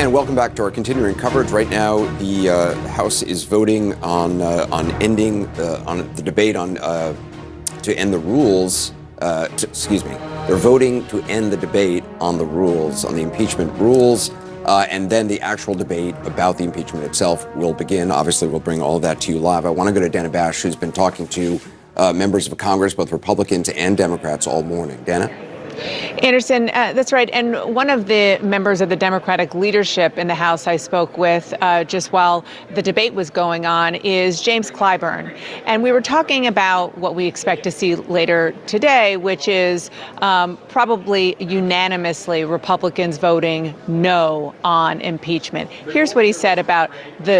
And welcome back to our continuing coverage. Right now, the House is voting on ending on the debate on to end the rules. They're voting to end the debate on the rules, on the impeachment rules, and then the actual debate about the impeachment itself will begin. Obviously, we'll bring all of that to you live. I want to go to Dana Bash, who's been talking to members of Congress, both Republicans and Democrats, all morning. Dana? Anderson, that's right. And one of the members of the Democratic leadership in the House I spoke with just while the debate was going on is James Clyburn. And we were talking about what we expect to see later today, which is probably unanimously Republicans voting no on impeachment. Here's what he said about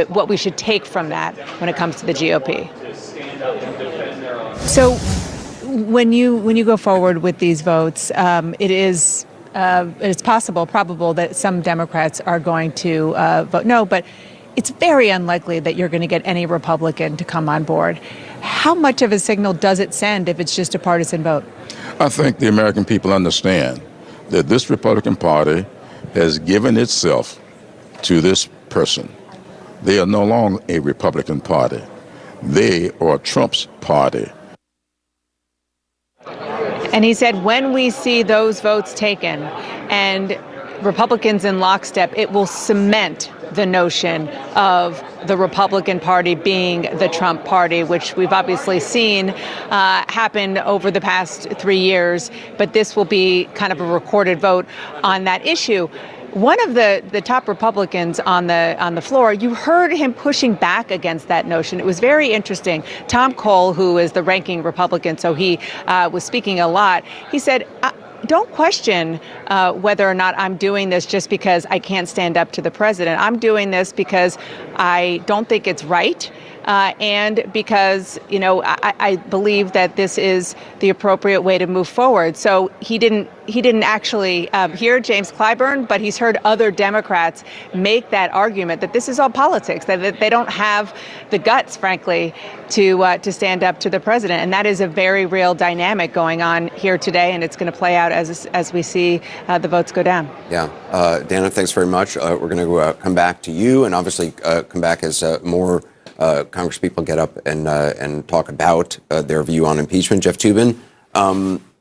what we should take from that when it comes to the GOP. So when you go forward with these votes, it's probable that some Democrats are going to vote no, but it's very unlikely that you're going to get any Republican to come on board. How much of a signal does it send if it's just a partisan vote? I think the American people understand that this Republican Party has given itself to this person. They are no longer a Republican Party. They are Trump's party. And he said when we see those votes taken and Republicans in lockstep, it will cement the notion of the Republican Party being the Trump Party, which we've obviously seen happen over the past 3 years. But this will be kind of a recorded vote on that issue. One of the top Republicans on the floor, you heard him pushing back against that notion. It was very interesting. Tom Cole, who is the ranking Republican, so he was speaking a lot. He said, don't question whether or not I'm doing this just because I can't stand up to the president. I'm doing this because I don't think it's right. And because, I believe that this is the appropriate way to move forward. So he didn't actually hear James Clyburn, but he's heard other Democrats make that argument that this is all politics, that they don't have the guts, frankly, to stand up to the president. And that is a very real dynamic going on here today, and it's going to play out as we see the votes go down. Yeah. Dana, thanks very much. We're going to come back to you and obviously come back as more Congresspeople get up and talk about their view on impeachment. Jeff Toobin,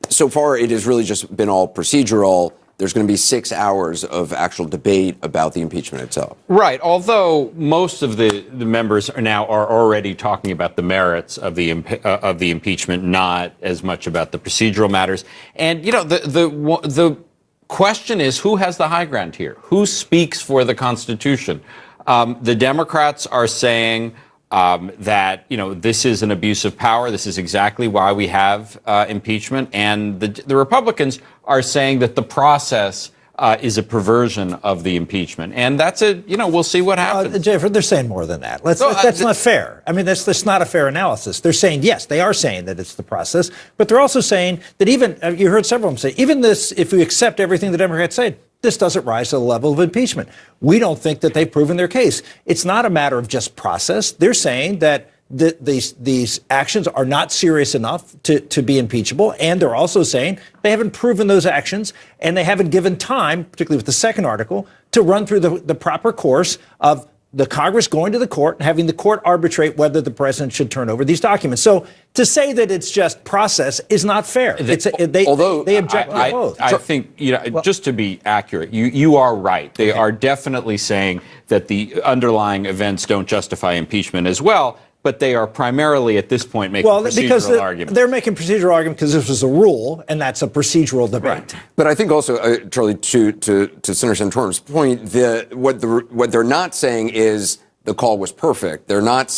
so far it has really just been all procedural. There's going to be 6 hours of actual debate about the impeachment itself. Right. Although most of the members are already talking about the merits of the impeachment, not as much about the procedural matters. And the question is, who has the high ground here? Who speaks for the Constitution? The Democrats are saying that, this is an abuse of power. This is exactly why we have impeachment. And the Republicans are saying that the process is a perversion of the impeachment. And that's we'll see what happens. Jennifer, they're saying more than that. That's not fair. I mean, that's not a fair analysis. They're saying, yes, they are saying that it's the process, but they're also saying that even, you heard several of them say, even this, if we accept everything the Democrats say, this doesn't rise to the level of impeachment. We don't think that they've proven their case. It's not a matter of just process. They're saying that these actions are not serious enough to be impeachable. And they're also saying they haven't proven those actions and they haven't given time, particularly with the second article, to run through the proper course of the Congress going to the court and having the court arbitrate whether the president should turn over these documents. So to say that it's just process is not fair. They object to both. I think, just to be accurate, you are right. They are definitely saying that the underlying events don't justify impeachment as well. But they are primarily, at this point, making procedural arguments. They're making procedural arguments because this was a rule, and that's a procedural debate. Right. But I think also, Charlie, to Senator Santorum's point, what they're not saying is the call was perfect. They're not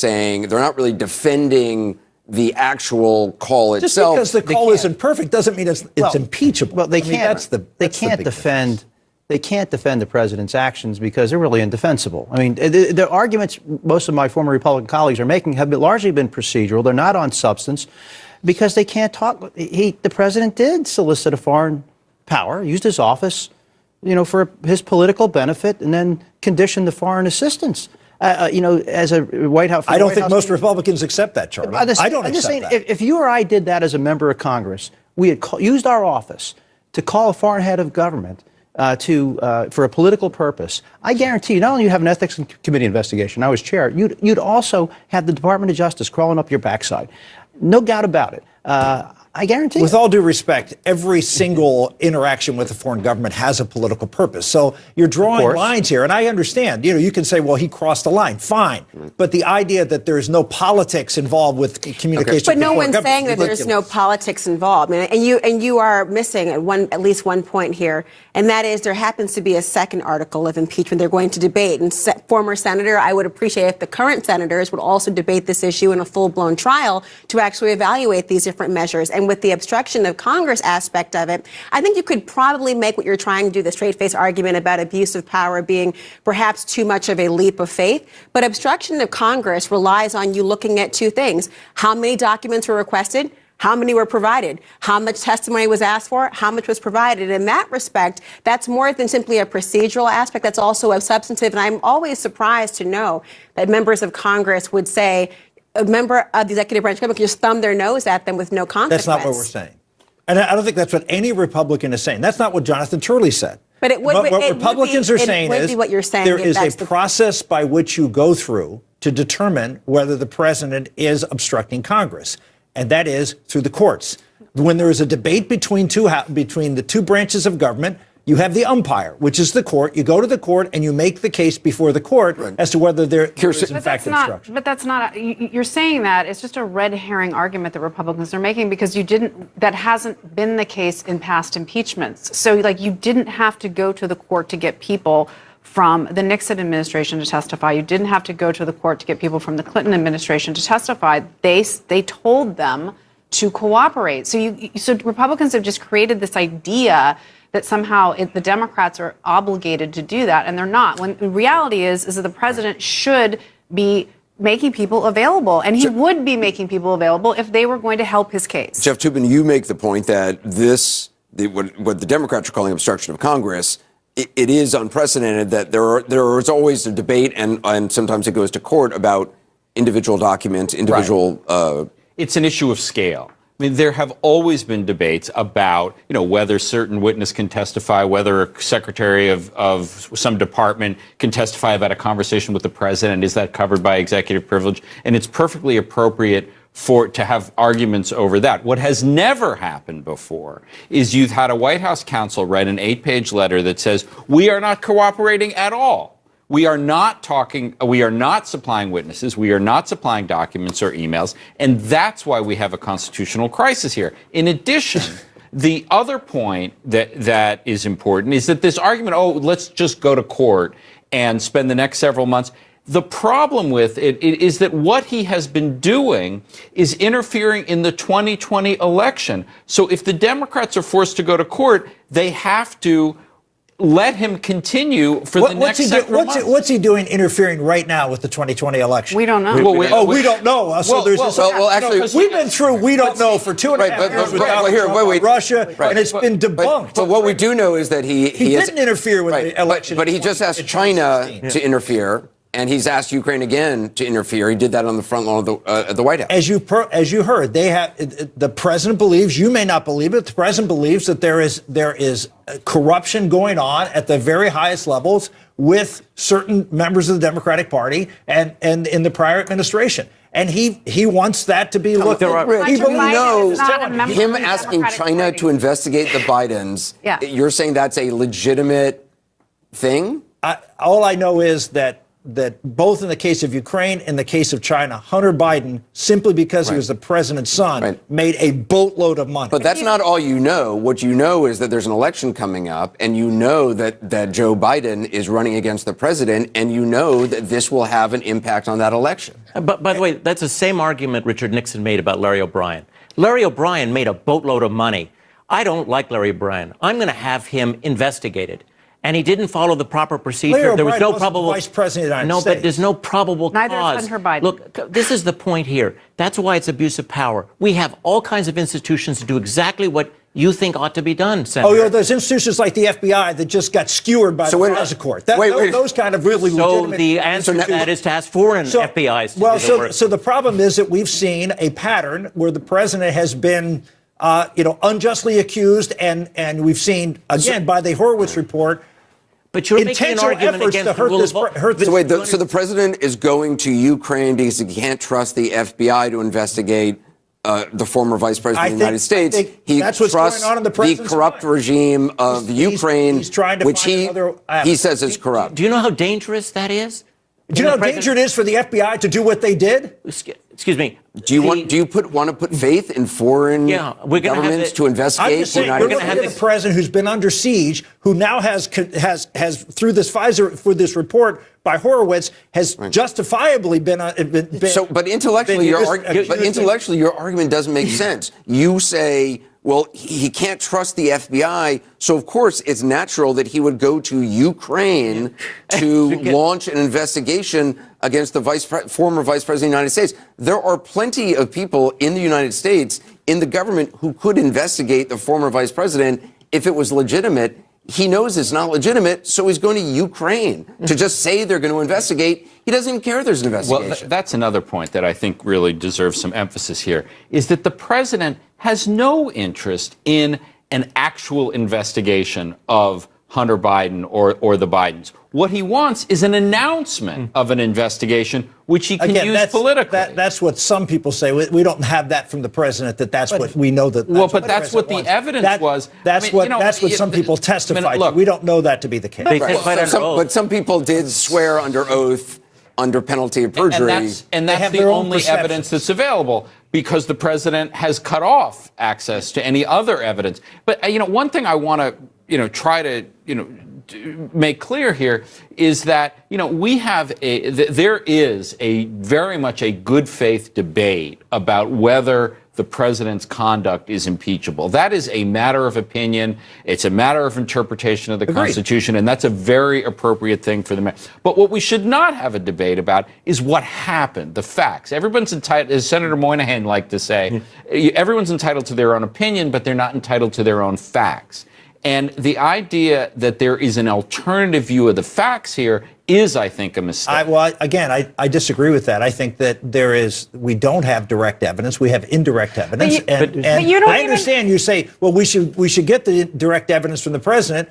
really defending the actual call itself. Just because the call isn't perfect doesn't mean it's impeachable. Well, they can't defend the president's actions because they're really indefensible. I mean, the arguments most of my former Republican colleagues are making have largely been procedural. They're not on substance because they can't talk. The president did solicit a foreign power, used his office, for his political benefit, and then conditioned the foreign assistance. As a White House. I don't think most Republicans accept that, Charlie. I don't accept saying, that. If you or I did that as a member of Congress, we had used our office to call a foreign head of government for a political purpose, I guarantee you, not only you have an ethics committee investigation, I was chair, you'd also have the Department of Justice crawling up your backside. No doubt about it. I guarantee. With all due respect, every single interaction with a foreign government has a political purpose. So you're drawing lines here, and I understand. You can say, well, he crossed the line. Fine. But the idea that there's no politics involved with communication. But no one's saying that there's no politics involved. I mean, and you are missing at least one point here, and that is there happens to be a second article of impeachment they're going to debate. And former senator, I would appreciate if the current senators would also debate this issue in a full-blown trial to actually evaluate these different measures. And with the obstruction of Congress aspect of it, I think you could probably make what you're trying to do, the straight-face argument about abuse of power being perhaps too much of a leap of faith. But obstruction of Congress relies on you looking at two things. How many documents were requested? How many were provided? How much testimony was asked for? How much was provided? In that respect, that's more than simply a procedural aspect. That's also a substantive. And I'm always surprised to know that members of Congress would say, a member of the executive branch can just thumb their nose at them with no consequence. That's not what we're saying. And I don't think that's what any Republican is saying. That's not what Jonathan Turley said. But it would, what Republicans are saying is what you're saying, there is a process by which you go through to determine whether the president is obstructing Congress, and that is through the courts. When there is a debate between the two branches of government, you have the umpire, which is the court. You go to the court and you make the case before the court as to whether there is in fact obstruction. But that's not. You're saying that it's just a red herring argument that Republicans are making because that hasn't been the case in past impeachments. So you didn't have to go to the court to get people from the Nixon administration to testify. You didn't have to go to the court to get people from the Clinton administration to testify. They told them to cooperate. So Republicans have just created this idea that somehow the Democrats are obligated to do that, and they're not. When the reality is that the president should be making people available, and he would be making people available if they were going to help his case. Jeff Toobin, you make the point that what the Democrats are calling obstruction of Congress, it is unprecedented that there is always a debate, and sometimes it goes to court about individual documents, It's an issue of scale. I mean, there have always been debates about, whether certain witness can testify, whether a secretary of some department can testify about a conversation with the president. Is that covered by executive privilege? And it's perfectly appropriate to have arguments over that. What has never happened before is you've had a White House counsel write an 8-page letter that says, we are not cooperating at all. We are not supplying witnesses. We are not supplying documents or emails. And that's why we have a constitutional crisis here. In addition, the other point that is important is that this argument, let's just go to court and spend the next several months. The problem with it is that what he has been doing is interfering in the 2020 election. So if the Democrats are forced to go to court, they have to let him continue for the next several months. What's he doing interfering right now with the 2020 election? We don't know. We don't know. We've been through we don't know for 2.5 years with Russia, and it's been debunked. But what we do know is that he didn't interfere with the election. But he just asked China to interfere. And he's asked Ukraine again to interfere. He did that on the front lawn of the White House. As you heard, the president believes, you may not believe it, the president believes that there is corruption going on at the very highest levels with certain members of the Democratic Party and in the prior administration. And he wants that to be looked at. Him asking China to investigate the Bidens, you're saying that's a legitimate thing? All I know is that both in the case of Ukraine and the case of China, Hunter Biden, simply because he was the president's son, made a boatload of money. But that's not all you know. What you know is that there's an election coming up, and you know that Joe Biden is running against the president, and you know that this will have an impact on that election. But by the way, that's the same argument Richard Nixon made about Larry O'Brien. Larry O'Brien made a boatload of money. I don't like Larry O'Brien. I'm going to have him investigated. And he didn't follow the proper procedure. There was no probable vice president of the United States. But there's no probable cause. Neither is Hunter Biden. Look, this is the point here. That's why it's abuse of power. We have all kinds of institutions to do exactly what you think ought to be done, Senator. There's institutions like the FBI that just got skewered by the Gaza court. Those kind of really legitimate. So the answer to that is to ask foreign FBIs to so the problem is that we've seen a pattern where the president has been unjustly accused, and we've seen again by the Horowitz report. But you're making an argument against the rule of law. So the president is going to Ukraine because he can't trust the FBI to investigate the former vice president of the United States. He trusts the corrupt regime of Ukraine, which he says is corrupt. Do you know how dangerous that is? Do you know how dangerous it is for the FBI to do what they did? Excuse me. Do you want to put faith in foreign governments to investigate the United States? We're looking at the president who's been under siege, who now has through this Pfizer for this report by Horowitz has justifiably been. But intellectually, your argument doesn't make sense. You say, well, he can't trust the FBI, so of course it's natural that he would go to Ukraine to launch an investigation against the former vice president of the United States. There are plenty of people in the United States, in the government, who could investigate the former vice president if it was legitimate. He knows it's not legitimate, so he's going to Ukraine to just say they're going to investigate. He doesn't even care there's an investigation. Well, that's another point that I think really deserves some emphasis here, is that the president has no interest in an actual investigation of Hunter Biden or the Bidens. What he wants is an announcement of an investigation, which he can use politically. That's what some people say. We don't have that from the president. That's what we know. That's what the evidence was. That's what some people testified to. We don't know that to be the case. But some people did swear under oth under penalty of perjury. And that's the only evidence that's available, because the president has cut off access to any other evidence. But one thing I want to try to make clear here is that we have there is a very much a good faith debate about whether the president's conduct is impeachable. That is a matter of opinion. It's a matter of interpretation of the Constitution, and that's a very appropriate thing for the. But what we should not have a debate about is what happened, the facts. Everyone's entitled, as Senator Moynihan liked to say, everyone's entitled to their own opinion, but they're not entitled to their own facts. And the idea that there is an alternative view of the facts here is, I think, a mistake. I disagree with that. I think that we don't have direct evidence. We have indirect evidence. But you don't understand. You say, well, we should get the direct evidence from the president.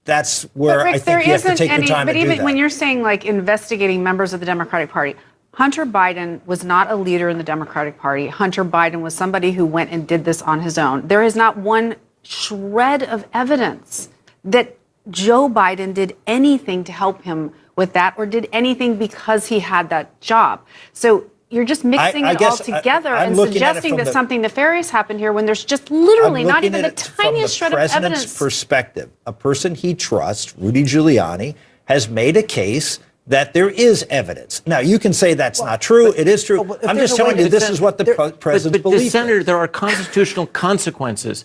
That's where I think you have to take the time to do that. But even when you're saying, like, investigating members of the Democratic Party, Hunter Biden was not a leader in the Democratic Party. Hunter Biden was somebody who went and did this on his own. There is not one shred of evidence that Joe Biden did anything to help him with that or did anything because he had that job. So you're just mixing it all together and suggesting that something nefarious happened here when there's just literally not even the tiniest shred of evidence. From the president's perspective, a person he trusts, Rudy Giuliani, has made a case that there is evidence. Now, you can say that's not true. It is true. I'm just telling you this is what the president believes. Senator, there are constitutional consequences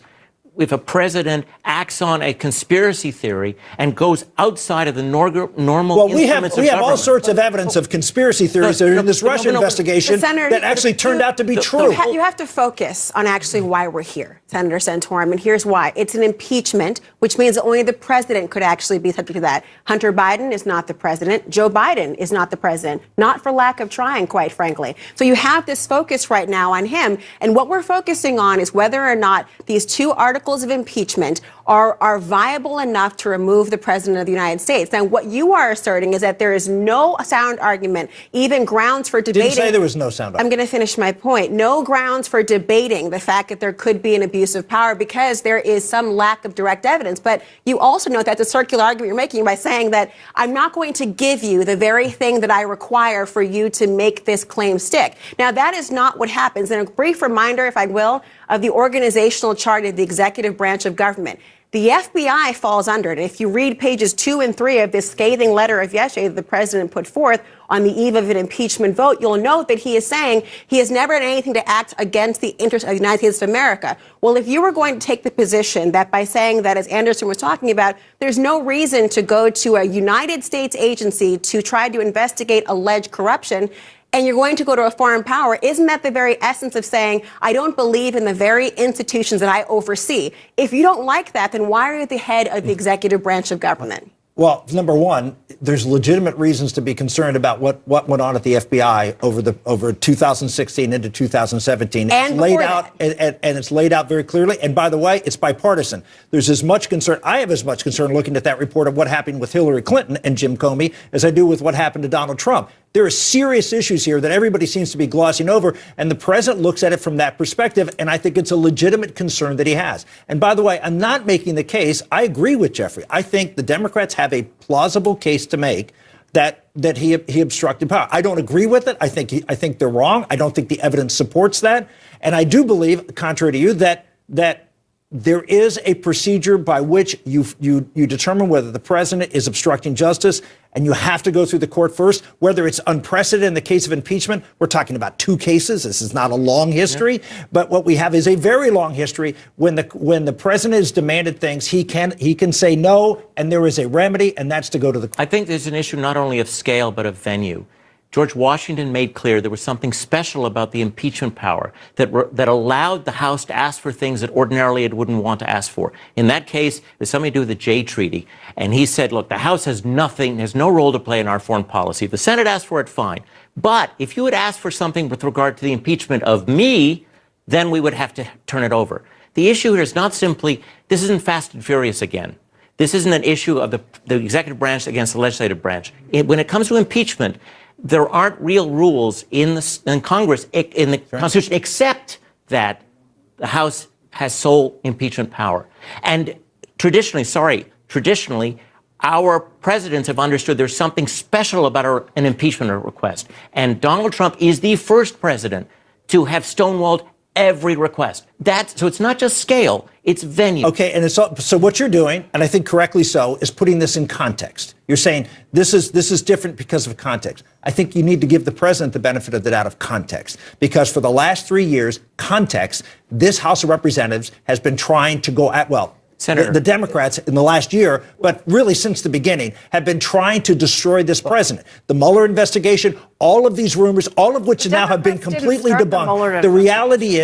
if a president acts on a conspiracy theory and goes outside of the normal instruments of government. We have all sorts of evidence of conspiracy theories that are in this Russia investigation that actually turned out to be true. You have to focus on actually why we're here, Senator Santorum, and here's why. It's an impeachment, which means that only the president could actually be subject to that. Hunter Biden is not the president. Joe Biden is not the president, not for lack of trying, quite frankly. So you have this focus right now on him, and what we're focusing on is whether or not these two articles of impeachment are viable enough to remove the president of the United States. Now, what you are asserting is that there is no sound argument, even grounds for debating. Didn't say there was no sound argument. I'm going to finish my point. No grounds for debating the fact that there could be an abuse of power because there is some lack of direct evidence. But you also note that's a circular argument you're making by saying that I'm not going to give you the very thing that I require for you to make this claim stick. Now, that is not what happens. And a brief reminder, if I will, of the organizational chart of the executive branch of government. The FBI falls under it. If you read pages 2 and 3 of this scathing letter of yesterday that the president put forth on the eve of an impeachment vote, you'll note that he is saying he has never done anything to act against the interests of the United States of America. Well, if you were going to take the position that by saying that, as Anderson was talking about, there's no reason to go to a United States agency to try to investigate alleged corruption, and you're going to go to a foreign power, isn't that the very essence of saying, I don't believe in the very institutions that I oversee? If you don't like that, then why are you at the head of the executive branch of government? Well, number one, there's legitimate reasons to be concerned about what went on at the FBI over 2016 into 2017. And it's laid out, and it's laid out very clearly. And by the way, it's bipartisan. There's as much concern. I have as much concern looking at that report of what happened with Hillary Clinton and Jim Comey as I do with what happened to Donald Trump. There are serious issues here that everybody seems to be glossing over, and the president looks at it from that perspective, and I think it's a legitimate concern that he has. And by the way, I'm not making the case. I agree with Jeffrey. I think the Democrats have a plausible case to make that he obstructed power. I don't agree with it. I think they're wrong. I don't think the evidence supports that. And I do believe, contrary to you, that there is a procedure by which you determine whether the president is obstructing justice, and you have to go through the court first, whether it's unprecedented in the case of impeachment. We're talking about 2 cases. This is not a long history, but what we have is a very long history. When the president has demanded things, he can say no, and there is a remedy, and that's to go to the court. I think there's an issue not only of scale, but of venue. George Washington made clear there was something special about the impeachment power that allowed the House to ask for things that ordinarily it wouldn't want to ask for. In that case, it was something to do with the Jay Treaty. And he said, look, the House has no role to play in our foreign policy. If the Senate asked for it, fine. But if you had asked for something with regard to the impeachment of me, then we would have to turn it over. The issue here is not simply, this isn't Fast and Furious again. This isn't an issue of the executive branch against the legislative branch. When it comes to impeachment, there aren't real rules in Congress, in the Constitution, except that the House has sole impeachment power. And traditionally, our presidents have understood there's something special about an impeachment request. And Donald Trump is the first president to have stonewalled every request. So it's not just scale, it's venue. Okay, and so what you're doing, and I think correctly so, is putting this in context. You're saying this is different because of context. I think you need to give the president the benefit of the doubt of context, because for the last 3 years, context, this House of Representatives has been trying to go at, well, Senator. The Democrats in the last year, but really since the beginning, have been trying to destroy this president. The Mueller investigation, all of these rumors, all of which now have been completely debunked. The reality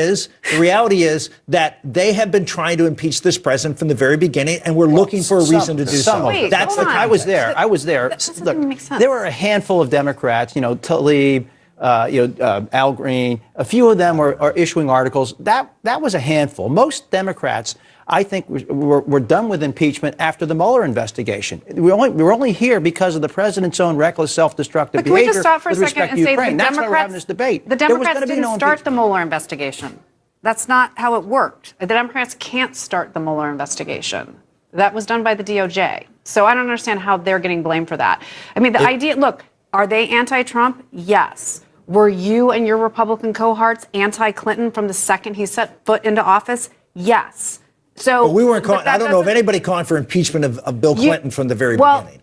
is that they have been trying to impeach this president from the very beginning, and we're looking for a reason to do so. Wait, That's the I was there. That doesn't make sense. There were a handful of Democrats, Tlaib, Al Green. A few of them are issuing articles. That was a handful. Most Democrats, I think, we're done with impeachment after the Mueller investigation. We're only here because of the president's own reckless, self-destructive behavior. Can we just stop for a second and say the That's why we're having this debate. The Democrats didn't start the Mueller investigation. That's not how it worked. The Democrats can't start the Mueller investigation. That was done by the DOJ. So I don't understand how they're getting blamed for that. I mean, the idea, look, are they anti-Trump? Yes. Were you and your Republican cohorts anti-Clinton from the second he set foot into office? Yes. So but we weren't calling. I don't know of anybody calling for impeachment of Bill Clinton from the very beginning.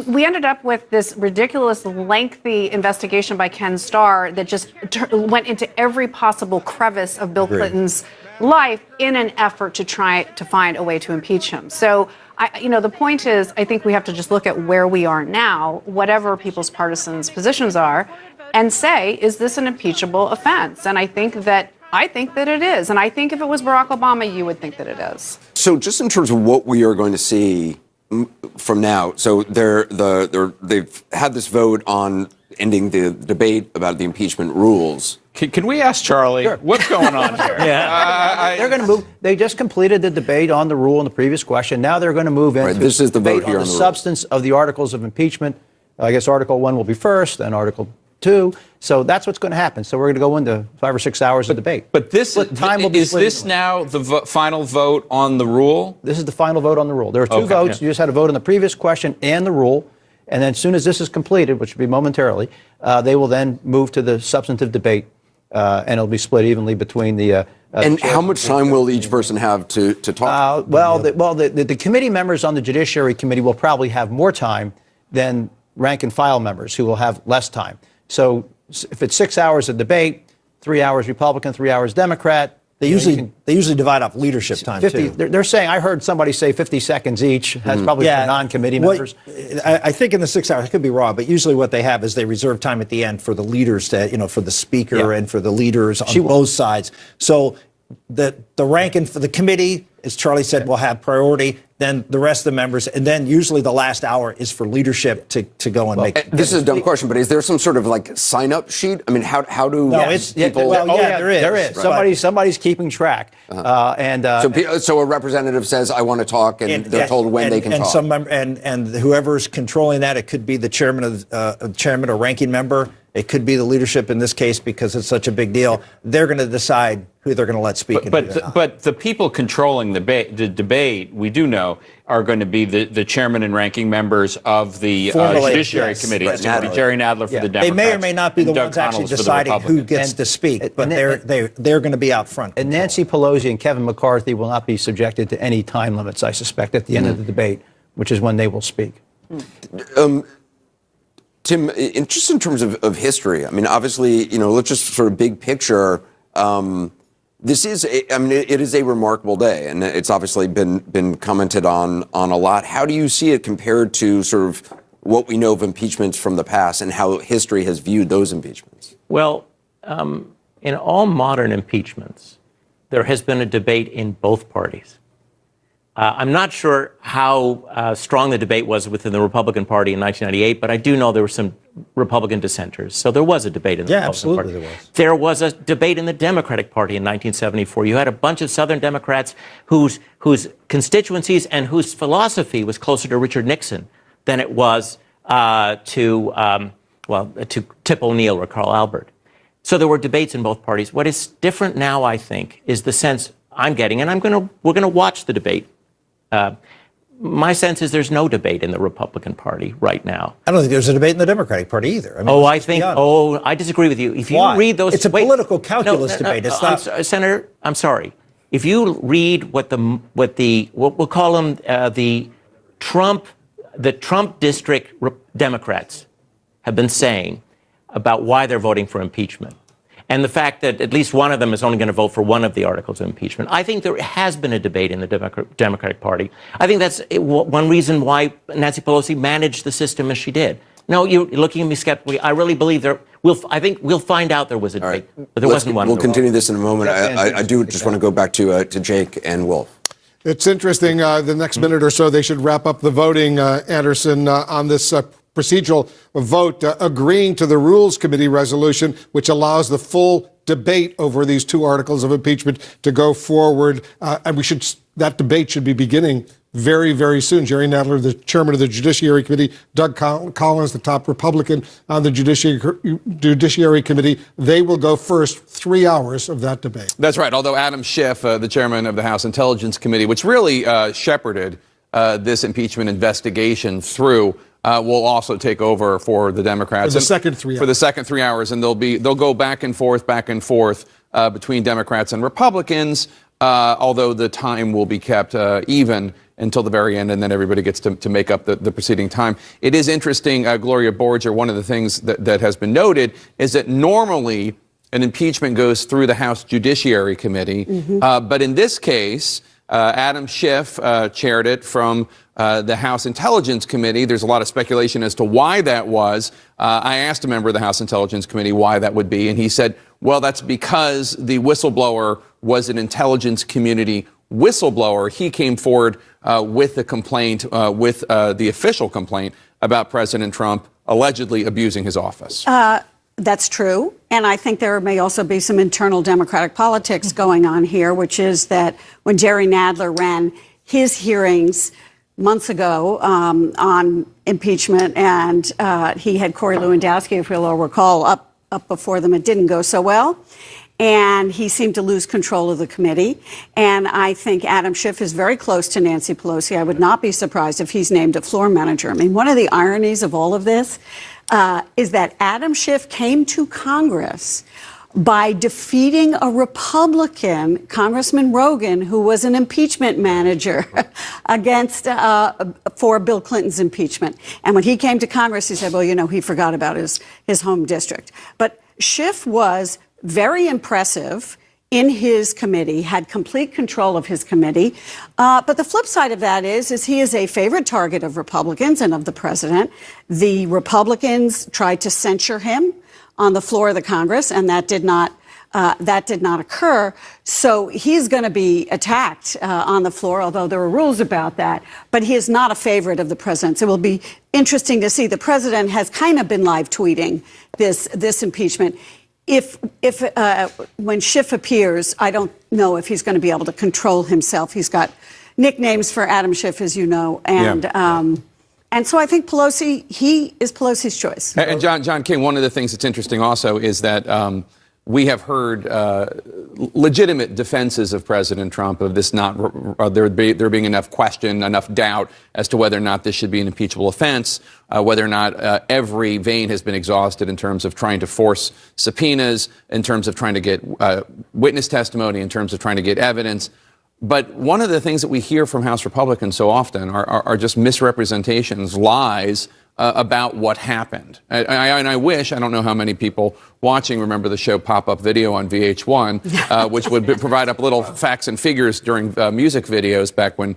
We ended up with this ridiculous, lengthy investigation by Ken Starr that just went into every possible crevice of Bill Clinton's life in an effort to try to find a way to impeach him. So, the point is, I think we have to just look at where we are now, whatever people's partisan positions are, and say, is this an impeachable offense? And I think that it is. And I think if it was Barack Obama, you would think that it is. So just in terms of what we are going to see from now, so they've had this vote on ending the debate about the impeachment rules. Can we ask Charlie what's going on here? They're going to move. They just completed the debate on the rule in the previous question. Now they're going to move into this is the vote here on the substance of the articles of impeachment. I guess Article 1 will be first, then Article 2. So that's what's going to happen. So we're going to go into 5 or 6 hours of debate. But is this now the final vote on the rule? This is the final vote on the rule. There are two votes. You just had a vote on the previous question and the rule. And then as soon as this is completed, which will be momentarily, they will then move to the substantive debate. And it'll be split evenly between the. And how much time will each person have to talk? The committee members on the Judiciary Committee will probably have more time than rank and file members, who will have less time. So if it's 6 hours of debate, 3 hours Republican, 3 hours Democrat. They usually divide up leadership time, 50, too. They're saying, I heard somebody say 50 seconds each. That's probably for non-committee members. I think in the 6 hours, I could be wrong, but usually what they have is they reserve time at the end for the leaders for the speaker and for the leaders on both sides. So the ranking for the committee, as Charlie said, will have priority. Then the rest of the members, and then usually the last hour is for leadership to go and make. This is a dumb question, but is there some sort of like sign-up sheet? I mean, how do people? There is. Somebody's keeping track, so a representative says, "I want to talk," and they're told when they can talk. And whoever's controlling that, it could be the chairman or ranking member. It could be the leadership in this case because it's such a big deal. They're going to decide who they're going to let speak. But the people controlling the debate, we do know, are going to be the chairman and ranking members of the Judiciary Committee. It's going to be Jerry Nadler for the Democrats. They may or may not be the ones actually deciding who gets to speak, but they're going to be out front. And Nancy Pelosi and Kevin McCarthy will not be subjected to any time limits, I suspect, at the end of the debate, which is when they will speak. Tim, just in terms of history, I mean, obviously, let's just sort of big picture. This is, it is a remarkable day, and it's obviously been commented on a lot. How do you see it compared to sort of what we know of impeachments from the past and how history has viewed those impeachments? Well, in all modern impeachments, there has been a debate in both parties. I'm not sure how strong the debate was within the Republican Party in 1998, but I do know there were some Republican dissenters. So there was a debate in the Republican Party. There was. There was a debate in the Democratic Party in 1974. You had a bunch of Southern Democrats whose constituencies and whose philosophy was closer to Richard Nixon than it was to Tip O'Neill or Carl Albert. So there were debates in both parties. What is different now, I think, is the sense I'm getting, and we're going to watch the debate. My sense is there's no debate in the Republican Party right now. I don't think there's a debate in the Democratic Party either. I disagree with you. If you read those, it's a political calculus debate. It's not. Senator, I'm sorry. If you read what we'll call them the Trump district Democrats have been saying about why they're voting for impeachment, and the fact that at least one of them is only going to vote for one of the articles of impeachment. I think there has been a debate in the Democratic Party. I think that's one reason why Nancy Pelosi managed the system as she did. No, you're looking at me skeptically. I really believe I think we'll find out there was a debate, but there wasn't one. We'll continue this in a moment. I do just want to go back to Jake and Wolf. It's interesting. The next minute or so, they should wrap up the voting, Anderson, on this procedural vote agreeing to the Rules Committee resolution, which allows the full debate over these two articles of impeachment to go forward. And that debate should be beginning very, very soon. Jerry Nadler, the chairman of the Judiciary Committee, Doug Collins, the top Republican on the Judiciary Committee, they will go first 3 hours of that debate. That's right. Although Adam Schiff, the chairman of the House Intelligence Committee, which really shepherded this impeachment investigation through, will also take over for the Democrats for the second 3 hours. For the second 3 hours, and they'll go back and forth between Democrats and Republicans. Although the time will be kept even until the very end, and then everybody gets to make up the preceding time. It is interesting, Gloria Borger, one of the things that has been noted is that normally an impeachment goes through the House Judiciary Committee, but in this case, Adam Schiff chaired it from the House Intelligence Committee. There's a lot of speculation as to why that was. I asked a member of the House Intelligence Committee why that would be, and he said, well, that's because the whistleblower was an intelligence community whistleblower. He came forward with the complaint, with the official complaint about President Trump allegedly abusing his office. That's true. And I think there may also be some internal Democratic politics going on here, which is that when Jerry Nadler ran his hearings months ago on impeachment, and he had Corey Lewandowski, if you'll recall, up before them, it didn't go so well. And he seemed to lose control of the committee. And I think Adam Schiff is very close to Nancy Pelosi. I would not be surprised if he's named a floor manager. I mean, one of the ironies of all of this is that Adam Schiff came to Congress by defeating a Republican, Congressman Rogan, who was an impeachment manager for Bill Clinton's impeachment. And when he came to Congress, he said, well, he forgot about his home district. But Schiff was very impressive in his committee, had complete control of his committee. But the flip side of that is he is a favorite target of Republicans and of the president. The Republicans tried to censure him on the floor of the Congress, and that did not That did not occur. So he's going to be attacked on the floor, although there are rules about that. But he is not a favorite of the president's. It will be interesting to see. The president has kind of been live tweeting this impeachment. When Schiff appears, I don't know if he's going to be able to control himself. He's got nicknames for Adam Schiff, as you know, and so I think he is Pelosi's choice. And John King, one of the things that's interesting also is that we have heard legitimate defenses of President Trump of this there being enough question, enough doubt as to whether or not this should be an impeachable offense, whether or not every vein has been exhausted in terms of trying to force subpoenas, in terms of trying to get witness testimony, in terms of trying to get evidence. But one of the things that we hear from House Republicans so often are just misrepresentations, lies about what happened. And I wish, I don't know how many people watching remember the show Pop-Up Video on VH1, which would provide up little facts and figures during music videos back when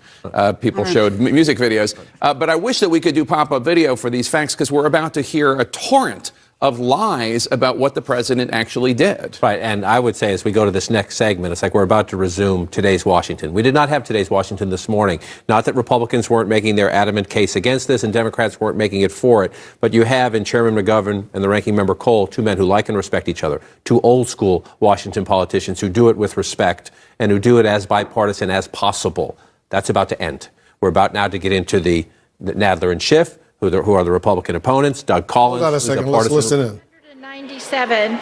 people showed music videos. But I wish that we could do Pop-Up Video for these facts, because we're about to hear a torrent of lies about what the president actually did. Right, and I would say as we go to this next segment, it's like we're about to resume today's Washington. We did not have today's Washington this morning. Not that Republicans weren't making their adamant case against this and Democrats weren't making it for it, but you have in Chairman McGovern and the Ranking Member Cole, two men who like and respect each other, two old school Washington politicians who do it with respect and who do it as bipartisan as possible. That's about to end. We're about now to get into the Nadler and Schiff, who are the Republican opponents. Doug Collins. Hold on a second. Let's listen in. 197.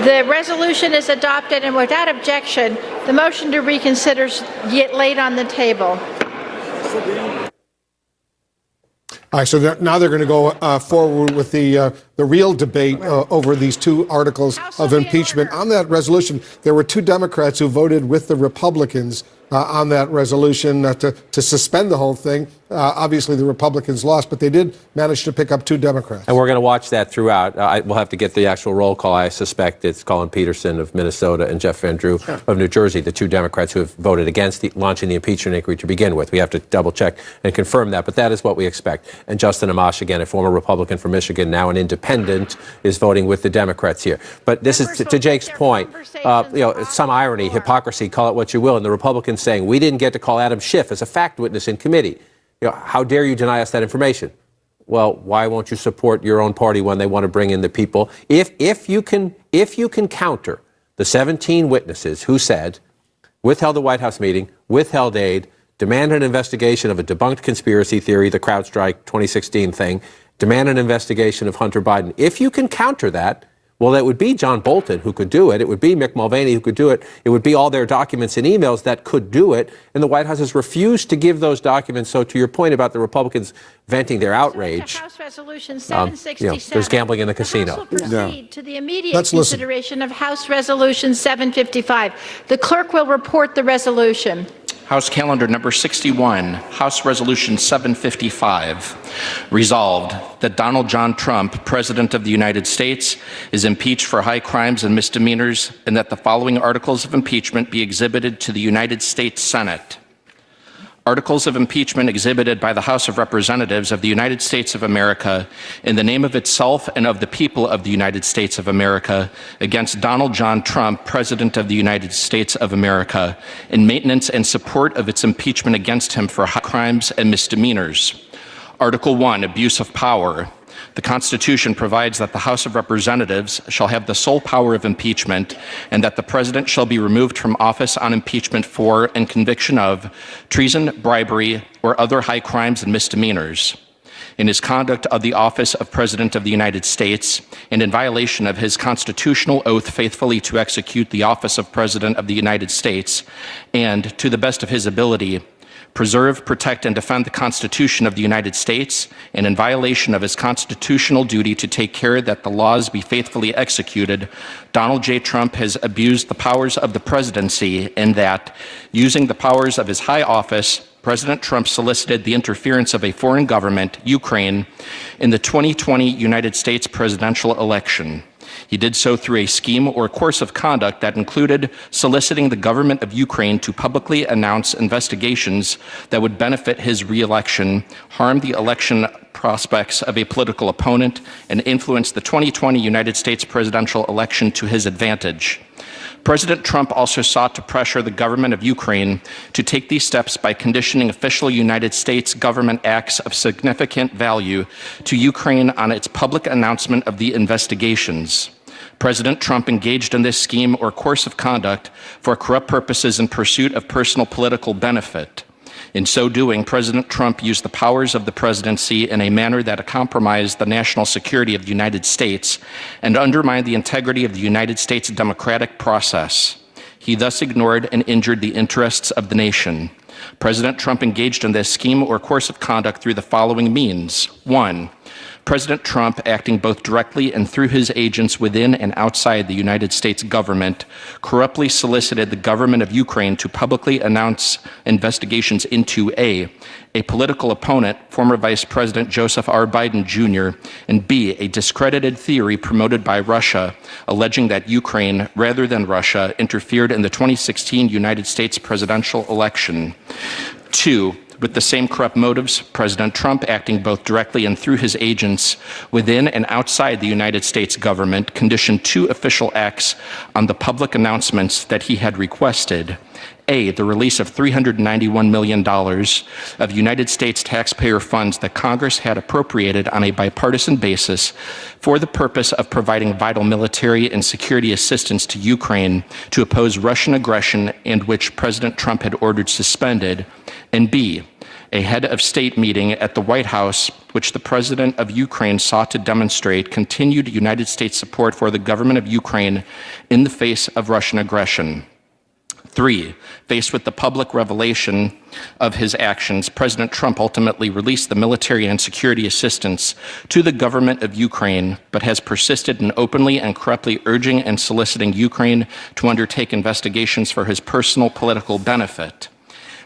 The resolution is adopted, and without objection, the motion to reconsider is yet laid on the table. All right, so now they're going to go forward with the real debate over these two articles of impeachment. On that resolution, there were two Democrats who voted with the Republicans on that resolution to suspend the whole thing. Obviously, the Republicans lost, but they did manage to pick up two Democrats. And we're going to watch that throughout. We'll have to get the actual roll call. I suspect it's Colin Peterson of Minnesota and Jeff Van Drew of New Jersey, the two Democrats who have voted against launching the impeachment inquiry to begin with. We have to double check and confirm that, but that is what we expect. And Justin Amash, again, a former Republican from Michigan, now an independent, is voting with the Democrats here. But this is to Jake's point. Some irony, hypocrisy, call it what you will, and the Republicans saying we didn't get to call Adam Schiff as a fact witness in committee. How dare you deny us that information? Well, why won't you support your own party when they want to bring in the people? If you can counter the 17 witnesses who said, withheld the White House meeting, withheld aid, demanded an investigation of a debunked conspiracy theory, the CrowdStrike 2016 thing, demand an investigation of Hunter Biden. If you can counter that, well, it would be John Bolton who could do it. It would be Mick Mulvaney who could do it. It would be all their documents and emails that could do it. And the White House has refused to give those documents. So to your point about the Republicans venting their outrage, House Resolution 767. There's gambling in the casino. Also proceed to the immediate consideration of House Resolution 755. The clerk will report the resolution. House Calendar Number 61, House Resolution 755. Resolved that Donald John Trump, President of the United States, is impeached for high crimes and misdemeanors, and that the following articles of impeachment be exhibited to the United States Senate. Articles of impeachment exhibited by the House of Representatives of the United States of America in the name of itself and of the people of the United States of America against Donald John Trump, President of the United States of America, in maintenance and support of its impeachment against him for high crimes and misdemeanors. Article 1, Abuse of Power. The Constitution provides that the House of Representatives shall have the sole power of impeachment, and that the President shall be removed from office on impeachment for and conviction of treason, bribery, or other high crimes and misdemeanors. In his conduct of the office of President of the United States, and in violation of his constitutional oath faithfully to execute the office of President of the United States, and, to the best of his ability, preserve, protect, and defend the Constitution of the United States, and in violation of his constitutional duty to take care that the laws be faithfully executed, Donald J. Trump has abused the powers of the presidency in that, using the powers of his high office, President Trump solicited the interference of a foreign government, Ukraine, in the 2020 United States presidential election. He did so through a scheme or course of conduct that included soliciting the government of Ukraine to publicly announce investigations that would benefit his re-election, harm the election prospects of a political opponent and influenced the 2020 United States presidential election to his advantage. President Trump also sought to pressure the government of Ukraine to take these steps by conditioning official United States government acts of significant value to Ukraine on its public announcement of the investigations. President Trump engaged in this scheme or course of conduct for corrupt purposes in pursuit of personal political benefit. In so doing, President Trump used the powers of the presidency in a manner that compromised the national security of the United States and undermined the integrity of the United States democratic process. He thus ignored and injured the interests of the nation. President Trump engaged in this scheme or course of conduct through the following means. 1. President Trump, acting both directly and through his agents within and outside the United States government, corruptly solicited the government of Ukraine to publicly announce investigations into A, political opponent, former Vice President Joseph R. Biden Jr., and B, a discredited theory promoted by Russia, alleging that Ukraine, rather than Russia, interfered in the 2016 United States presidential election. 2, with the same corrupt motives, President Trump, acting both directly and through his agents within and outside the United States government, conditioned 2 official acts on the public announcements that he had requested. A, the release of $391 million of United States taxpayer funds that Congress had appropriated on a bipartisan basis for the purpose of providing vital military and security assistance to Ukraine to oppose Russian aggression, and which President Trump had ordered suspended. And B, a head of state meeting at the White House, which the president of Ukraine sought to demonstrate continued United States support for the government of Ukraine in the face of Russian aggression. 3, faced with the public revelation of his actions, President Trump ultimately released the military and security assistance to the government of Ukraine, but has persisted in openly and corruptly urging and soliciting Ukraine to undertake investigations for his personal political benefit.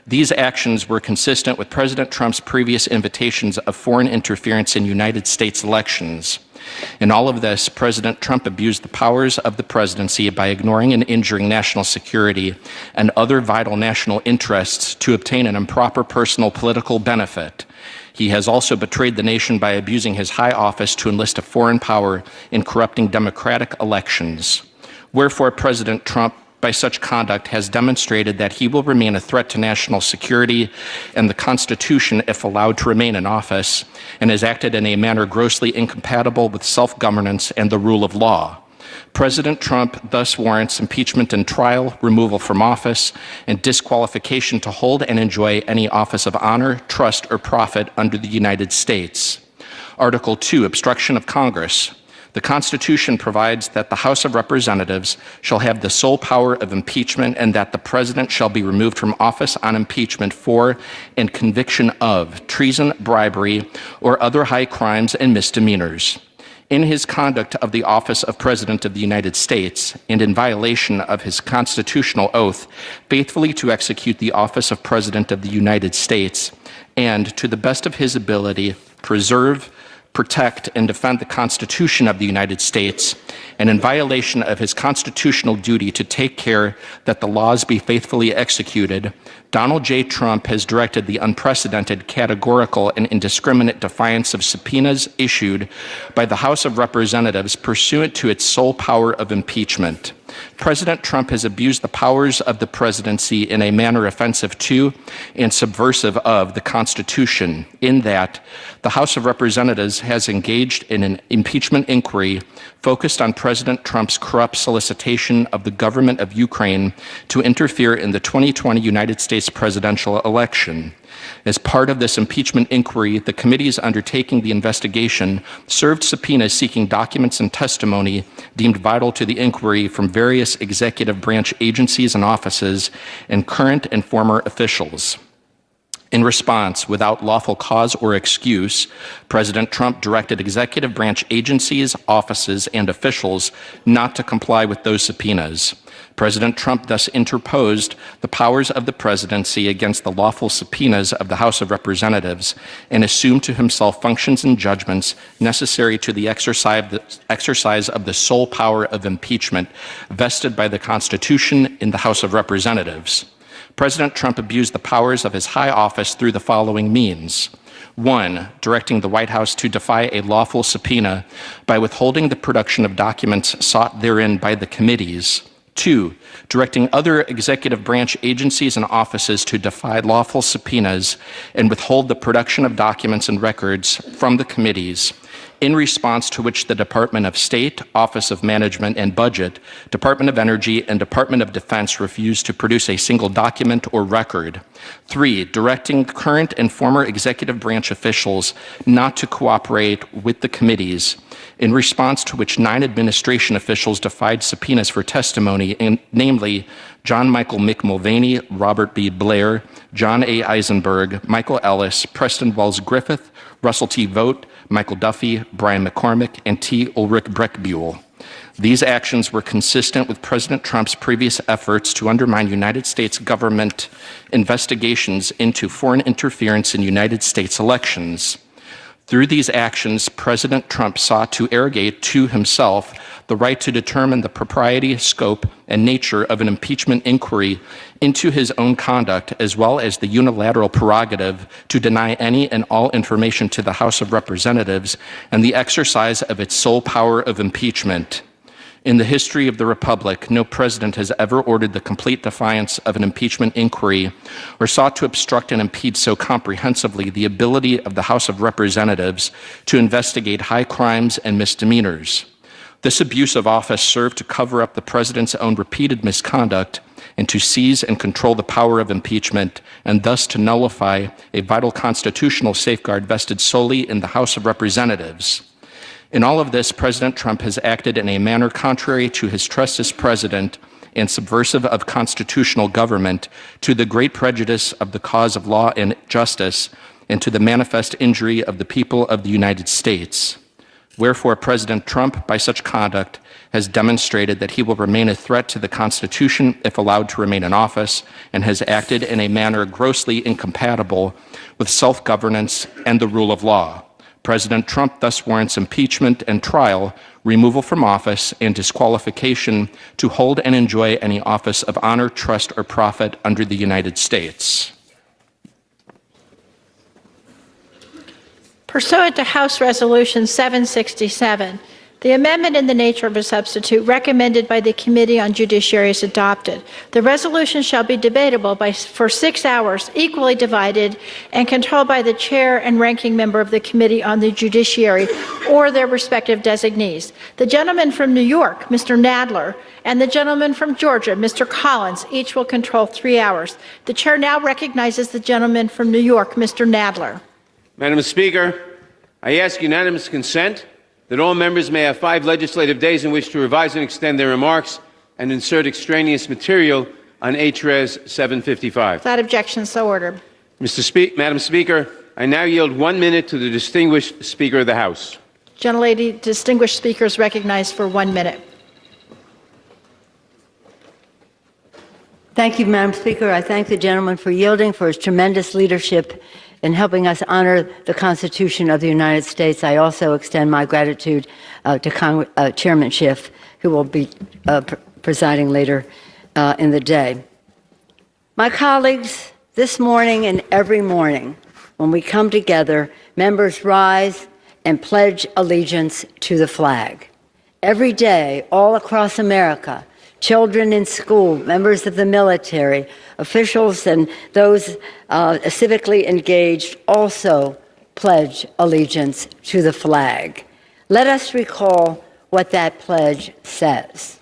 These actions were consistent with President Trump's previous invitations of foreign interference in United States elections. In all of this, President Trump abused the powers of the presidency by ignoring and injuring national security and other vital national interests to obtain an improper personal political benefit. He has also betrayed the nation by abusing his high office to enlist a foreign power in corrupting democratic elections. Wherefore, President Trump, by such conduct, has demonstrated that he will remain a threat to national security and the Constitution if allowed to remain in office, and has acted in a manner grossly incompatible with self-governance and the rule of law. President Trump thus warrants impeachment and trial, removal from office, and disqualification to hold and enjoy any office of honor, trust, or profit under the United States. Article 2, obstruction of Congress. The Constitution provides that the House of Representatives shall have the sole power of impeachment, and that the President shall be removed from office on impeachment for and conviction of treason, bribery, or other high crimes and misdemeanors. In his conduct of the office of President of the United States, and in violation of his constitutional oath faithfully to execute the office of President of the United States, and to the best of his ability preserve, protect, and defend the Constitution of the United States, and in violation of his constitutional duty to take care that the laws be faithfully executed, Donald J. Trump has directed the unprecedented, categorical, and indiscriminate defiance of subpoenas issued by the House of Representatives pursuant to its sole power of impeachment. President Trump has abused the powers of the presidency in a manner offensive to and subversive of the Constitution, in that the House of Representatives has engaged in an impeachment inquiry focused on President Trump's corrupt solicitation of the government of Ukraine to interfere in the 2020 United States presidential election. As part of this impeachment inquiry, the committees undertaking the investigation served subpoenas seeking documents and testimony deemed vital to the inquiry from various executive branch agencies and offices and current and former officials. In response, without lawful cause or excuse, President Trump directed executive branch agencies, offices, and officials not to comply with those subpoenas. President Trump thus interposed the powers of the presidency against the lawful subpoenas of the House of Representatives and assumed to himself functions and judgments necessary to the exercise of the sole power of impeachment vested by the Constitution in the House of Representatives. President Trump abused the powers of his high office through the following means. 1, directing the White House to defy a lawful subpoena by withholding the production of documents sought therein by the committees. 2, directing other executive branch agencies and offices to defy lawful subpoenas and withhold the production of documents and records from the committees, in response to which the Department of State, Office of Management and Budget, Department of Energy, and Department of Defense refused to produce a single document or record. 3, directing current and former executive branch officials not to cooperate with the committees, in response to which 9 administration officials defied subpoenas for testimony, namely John Michael Mick Mulvaney, Robert B. Blair, John A. Eisenberg, Michael Ellis, Preston Wells Griffith, Russell T. Vogt, Michael Duffy, Brian McCormick, and T. Ulrich Breckbuhl. These actions were consistent with President Trump's previous efforts to undermine United States government investigations into foreign interference in United States elections. Through these actions, President Trump sought to arrogate to himself the right to determine the propriety, scope, and nature of an impeachment inquiry into his own conduct, as well as the unilateral prerogative to deny any and all information to the House of Representatives and the exercise of its sole power of impeachment. In the history of the Republic, no president has ever ordered the complete defiance of an impeachment inquiry or sought to obstruct and impede so comprehensively the ability of the House of Representatives to investigate high crimes and misdemeanors. This abuse of office served to cover up the president's own repeated misconduct and to seize and control the power of impeachment, and thus to nullify a vital constitutional safeguard vested solely in the House of Representatives. In all of this, President Trump has acted in a manner contrary to his trust as president and subversive of constitutional government, to the great prejudice of the cause of law and justice, and to the manifest injury of the people of the United States. Wherefore, President Trump, by such conduct, has demonstrated that he will remain a threat to the Constitution if allowed to remain in office, and has acted in a manner grossly incompatible with self-governance and the rule of law. President Trump thus warrants impeachment and trial, removal from office, and disqualification to hold and enjoy any office of honor, trust, or profit under the United States. Pursuant to House Resolution 767, the amendment in the nature of a substitute recommended by the Committee on Judiciary is adopted. The resolution shall be debatable for 6 hours, equally divided, and controlled by the chair and ranking member of the Committee on the Judiciary or their respective designees. The gentleman from New York, Mr. Nadler, and the gentleman from Georgia, Mr. Collins, each will control 3 hours. The chair now recognizes the gentleman from New York, Mr. Nadler. Madam Speaker, I ask unanimous consent that all members may have 5 legislative days in which to revise and extend their remarks and insert extraneous material on HRES 755. Without objection, so ordered. Madam Speaker, I now yield 1 minute to the distinguished Speaker of the House. Gentlelady, distinguished speakers recognized for 1 minute. Thank you, Madam Speaker. I thank the gentleman for yielding, for his tremendous leadership in helping us honor the Constitution of the United States. I also extend my gratitude to Chairman Schiff, who will be presiding later in the day. My colleagues, this morning and every morning, when we come together, members rise and pledge allegiance to the flag. Every day, all across America, children in school, members of the military, officials, and those civically engaged also pledge allegiance to the flag. Let us recall what that pledge says.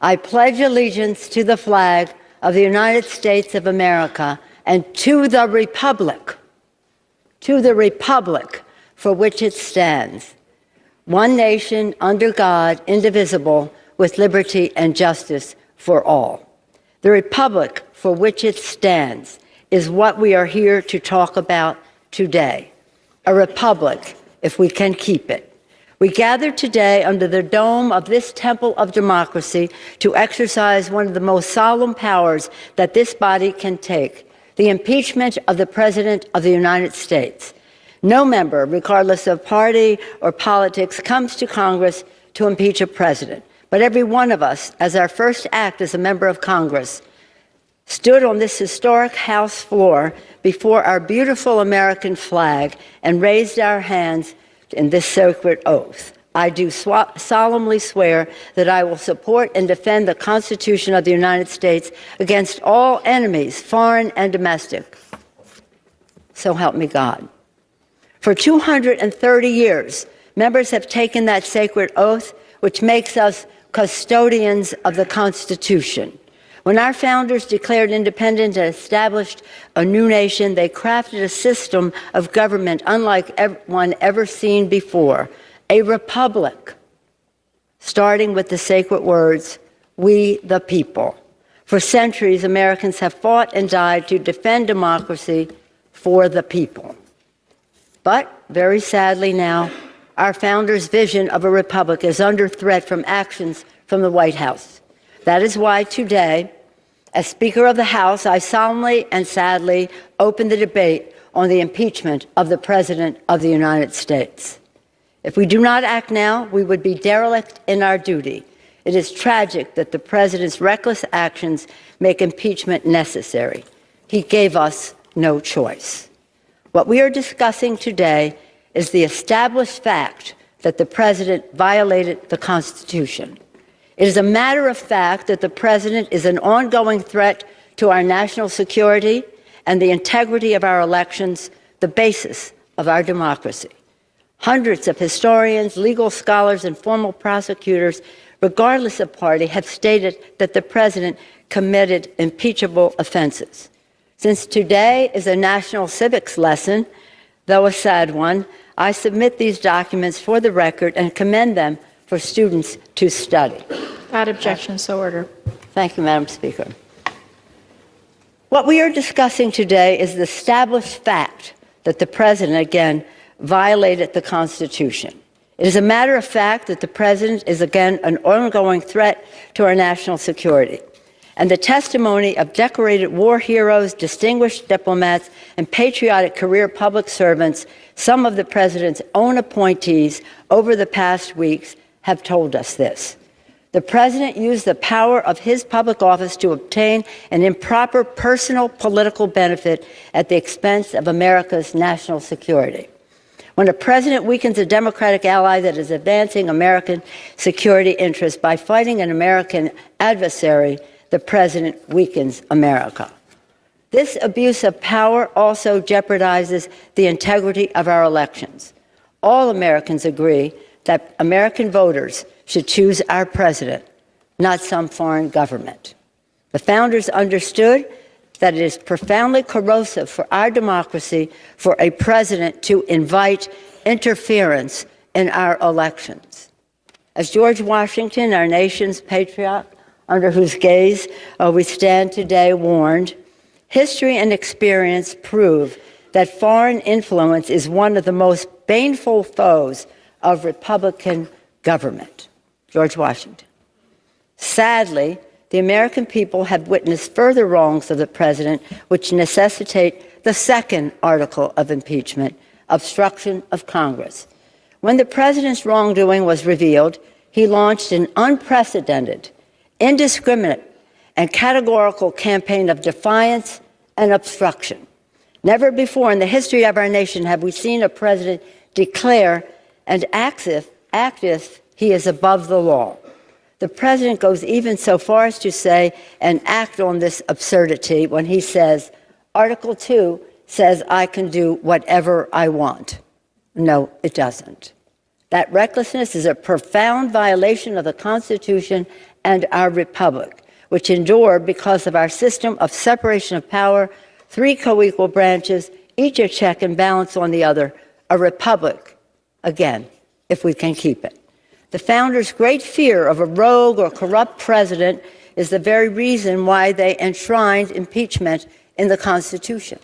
I pledge allegiance to the flag of the United States of America and to the republic for which it stands, one nation under God, indivisible, with liberty and justice for all. The republic for which it stands is what we are here to talk about today. A republic, if we can keep it. We gather today under the dome of this temple of democracy to exercise one of the most solemn powers that this body can take, the impeachment of the President of the United States. No member, regardless of party or politics, comes to Congress to impeach a president. But every one of us, as our first act as a member of Congress, stood on this historic House floor before our beautiful American flag and raised our hands in this sacred oath. I do solemnly swear that I will support and defend the Constitution of the United States against all enemies, foreign and domestic. So help me God. For 230 years, members have taken that sacred oath, which makes us custodians of the Constitution. When our founders declared independence and established a new nation, they crafted a system of government unlike one ever seen before, a republic, starting with the sacred words, "We the people." For centuries, Americans have fought and died to defend democracy for the people. But very sadly now, our founders' vision of a republic is under threat from actions from the White House. That is why today, as Speaker of the House, I solemnly and sadly open the debate on the impeachment of the President of the United States. If we do not act now, we would be derelict in our duty. It is tragic that the President's reckless actions make impeachment necessary. He gave us no choice. What we are discussing today is the established fact that the President violated the Constitution. It is a matter of fact that the President is an ongoing threat to our national security and the integrity of our elections, the basis of our democracy. Hundreds of historians, legal scholars, and former prosecutors, regardless of party, have stated that the President committed impeachable offenses. Since today is a national civics lesson, though a sad one, I submit these documents for the record and commend them for students to study. Without objection, so ordered. Thank you, Madam Speaker. What we are discussing today is the established fact that the President, again, violated the Constitution. It is a matter of fact that the President is, again, an ongoing threat to our national security. And the testimony of decorated war heroes, distinguished diplomats, and patriotic career public servants, some of the President's own appointees over the past weeks, have told us this. The President used the power of his public office to obtain an improper personal political benefit at the expense of America's national security. When a president weakens a Democratic ally that is advancing American security interests by fighting an American adversary, the president weakens America. This abuse of power also jeopardizes the integrity of our elections. All Americans agree that American voters should choose our president, not some foreign government. The founders understood that it is profoundly corrosive for our democracy for a president to invite interference in our elections. As George Washington, our nation's patriot, under whose gaze we stand today, warned, history and experience prove that foreign influence is one of the most baneful foes of Republican government. George Washington. Sadly, the American people have witnessed further wrongs of the president, which necessitate the second article of impeachment, obstruction of Congress. When the president's wrongdoing was revealed, he launched an unprecedented, indiscriminate, and categorical campaign of defiance and obstruction. Never before in the history of our nation have we seen a president declare and act as he is above the law. The president goes even so far as to say and act on this absurdity when he says, Article 2 says I can do whatever I want. No, it doesn't. That recklessness is a profound violation of the Constitution and our republic, which endure because of our system of separation of power, three co-equal branches, each a check and balance on the other, a republic, again, if we can keep it. The founders' great fear of a rogue or corrupt president is the very reason why they enshrined impeachment in the Constitution.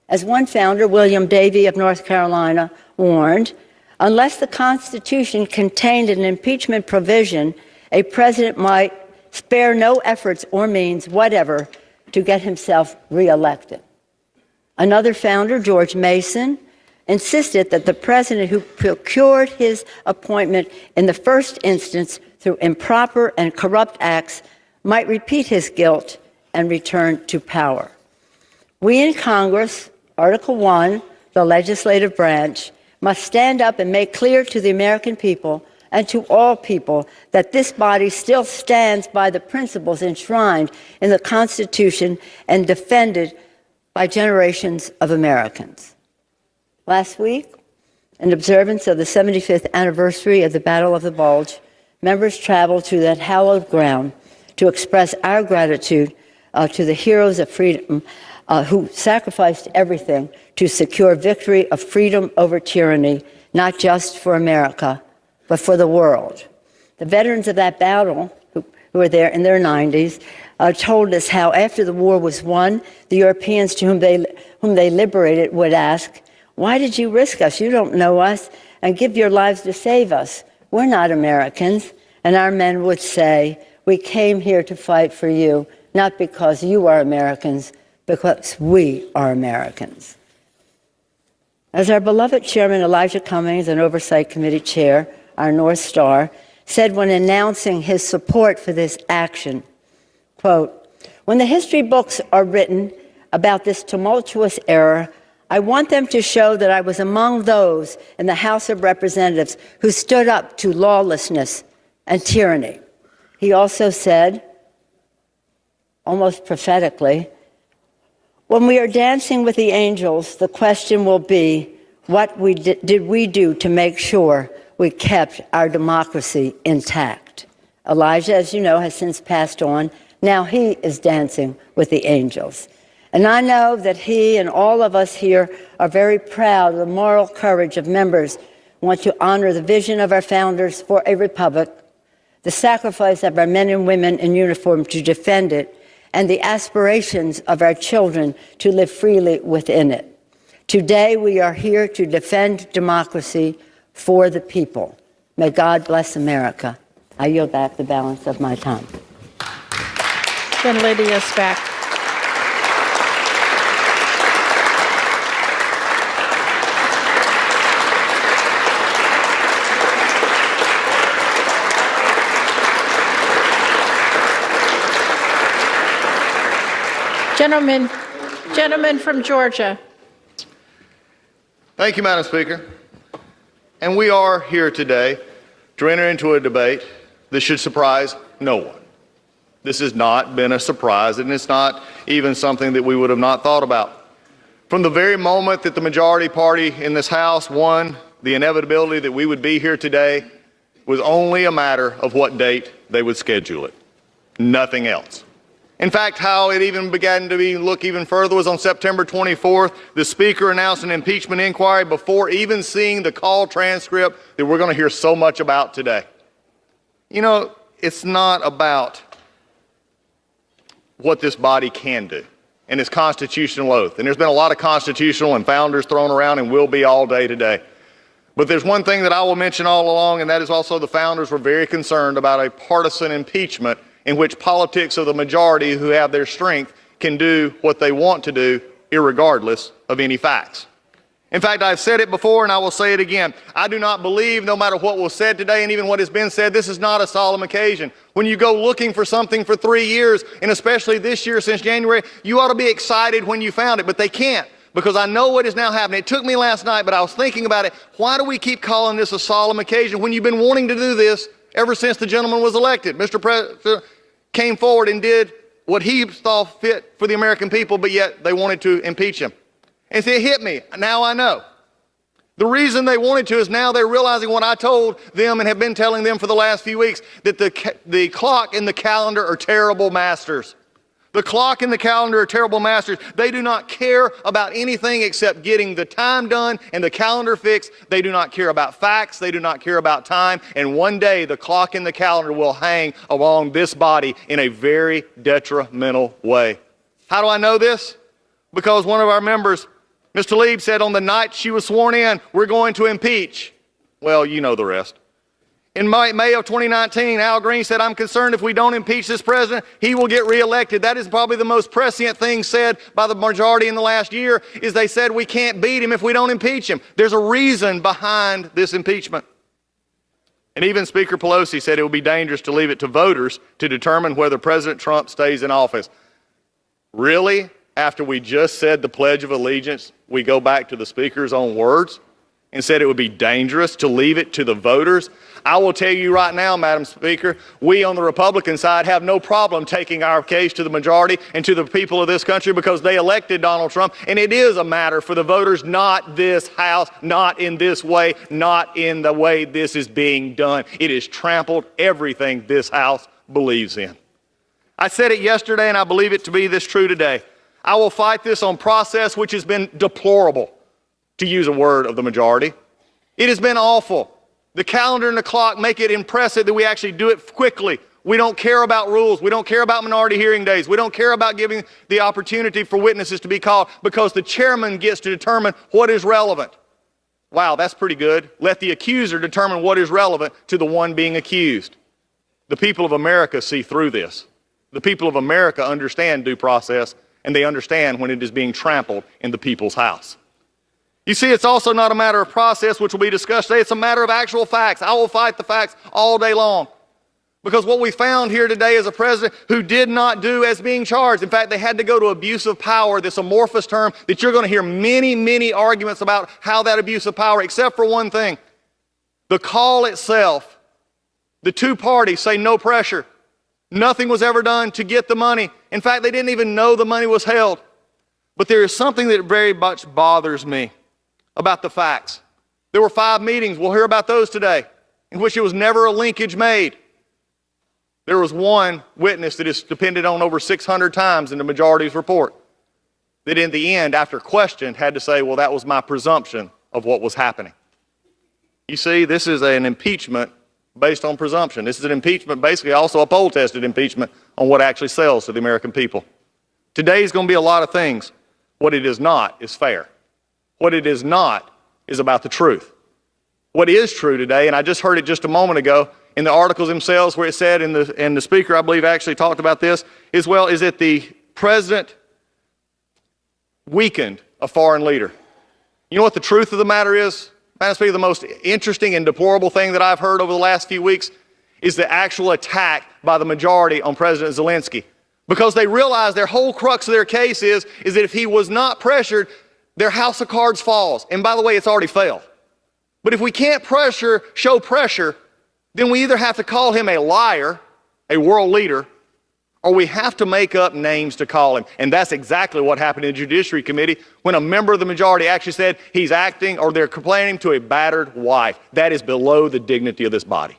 As one founder, William Davey of North Carolina, warned, unless the Constitution contained an impeachment provision, a president might spare no efforts or means whatever to get himself reelected. Another founder, George Mason, insisted that the president who procured his appointment in the first instance through improper and corrupt acts might repeat his guilt and return to power. We in Congress, Article 1, the legislative branch, must stand up and make clear to the American people and to all people that this body still stands by the principles enshrined in the Constitution and defended by generations of Americans. Last week, in observance of the 75th anniversary of the Battle of the Bulge, members traveled to that hallowed ground to express our gratitude to the heroes of freedom who sacrificed everything to secure victory of freedom over tyranny, not just for America, but for the world. The veterans of that battle, who were there in their 90s, told us how after the war was won, the Europeans to whom they liberated would ask, "Why did you risk us? You don't know us, and give your lives to save us. We're not Americans." And our men would say, "We came here to fight for you, not because you are Americans, because we are Americans." As our beloved Chairman Elijah Cummings, an Oversight Committee Chair, our North Star, said when announcing his support for this action, quote, "When the history books are written about this tumultuous era, I want them to show that I was among those in the House of Representatives who stood up to lawlessness and tyranny." He also said, almost prophetically, "When we are dancing with the angels, the question will be, what did we do to make sure we kept our democracy intact?" Elijah, as you know, has since passed on. Now he is dancing with the angels. And I know that he and all of us here are very proud of the moral courage of members who want to honor the vision of our founders for a republic, the sacrifice of our men and women in uniform to defend it, and the aspirations of our children to live freely within it. Today, we are here to defend democracy for the people. May God bless America. I yield back the balance of my time. Gentlelady is back. Gentleman from Georgia. Thank you, Madam Speaker. And we are here today to enter into a debate that should surprise no one. This has not been a surprise, and it's not even something that we would have not thought about. From the very moment that the majority party in this House won the inevitability that we would be here today was only a matter of what date they would schedule it. Nothing else. In fact, how it even began to look even further was on September 24th, the Speaker announced an impeachment inquiry before even seeing the call transcript that we're going to hear so much about today. You know, it's not about what this body can do and its constitutional oath. And there's been a lot of constitutional and founders thrown around and will be all day today. But there's one thing that I will mention all along, and that is also the founders were very concerned about a partisan impeachment in which politics of the majority who have their strength can do what they want to do irregardless of any facts. In fact, I've said it before and I will say it again. I do not believe, no matter what was said today and even what has been said, this is not a solemn occasion. When you go looking for something for 3 years, and especially this year since January, you ought to be excited when you found it, but they can't, because I know what is now happening. It took me last night, but I was thinking about it. Why do we keep calling this a solemn occasion when you've been wanting to do this ever since the gentleman was elected? Mr. President came forward and did what he thought fit for the American people, but yet they wanted to impeach him. And so it hit me. Now I know. The reason they wanted to is now they're realizing what I told them and have been telling them for the last few weeks, that the clock and the calendar are terrible masters. The clock and the calendar are terrible masters. They do not care about anything except getting the time done and the calendar fixed. They do not care about facts. They do not care about time. And one day the clock and the calendar will hang along this body in a very detrimental way. How do I know this? Because one of our members, Ms. Tlaib, said on the night she was sworn in, we're going to impeach. Well, you know the rest. In May of 2019, Al Green said, I'm concerned if we don't impeach this president, he will get reelected. That is probably the most prescient thing said by the majority in the last year, is they said we can't beat him if we don't impeach him. There's a reason behind this impeachment. And even Speaker Pelosi said it would be dangerous to leave it to voters to determine whether President Trump stays in office. Really? After we just said the Pledge of Allegiance, we go back to the Speaker's own words and said it would be dangerous to leave it to the voters? I will tell you right now, Madam Speaker, we on the Republican side have no problem taking our case to the majority and to the people of this country because they elected Donald Trump, and it is a matter for the voters, not this House, not in this way, not in the way this is being done. It has trampled everything this House believes in. I said it yesterday, and I believe it to be this true today. I will fight this on process, which has been deplorable, to use a word of the majority. It has been awful. The calendar and the clock make it impressive that we actually do it quickly. We don't care about rules. We don't care about minority hearing days. We don't care about giving the opportunity for witnesses to be called because the chairman gets to determine what is relevant. Wow, that's pretty good. Let the accuser determine what is relevant to the one being accused. The people of America see through this. The people of America understand due process, and they understand when it is being trampled in the people's house. You see, it's also not a matter of process, which will be discussed today. It's a matter of actual facts. I will fight the facts all day long. Because what we found here today is a president who did not do as being charged. In fact, they had to go to abuse of power, this amorphous term that you're going to hear many, many arguments about how that abuse of power, except for one thing. The call itself, the two parties say no pressure. Nothing was ever done to get the money. In fact, they didn't even know the money was held. But there is something that very much bothers me about the facts. There were 5 meetings, we'll hear about those today, in which there was never a linkage made. There was one witness that is depended on over 600 times in the majority's report that in the end, after questioned, had to say, well, that was my presumption of what was happening. You see, this is an impeachment based on presumption. This is an impeachment, basically also a poll-tested impeachment on what actually sells to the American people. Today is going to be a lot of things. What it is not is fair. What it is not is about the truth. What is true today, and I just heard it just a moment ago in the articles themselves where it said, and the speaker, I believe, actually talked about this as well, is that the president weakened a foreign leader. You know what the truth of the matter is? Madam Speaker, the most interesting and deplorable thing that I've heard over the last few weeks is the actual attack by the majority on President Zelensky. Because they realize their whole crux of their case is that if he was not pressured, their house of cards falls. And by the way, it's already failed. But if we can't show pressure, then we either have to call him a liar, a world leader, or we have to make up names to call him. And that's exactly what happened in the Judiciary Committee when a member of the majority actually said he's acting, or they're complaining to a battered wife. That is below the dignity of this body.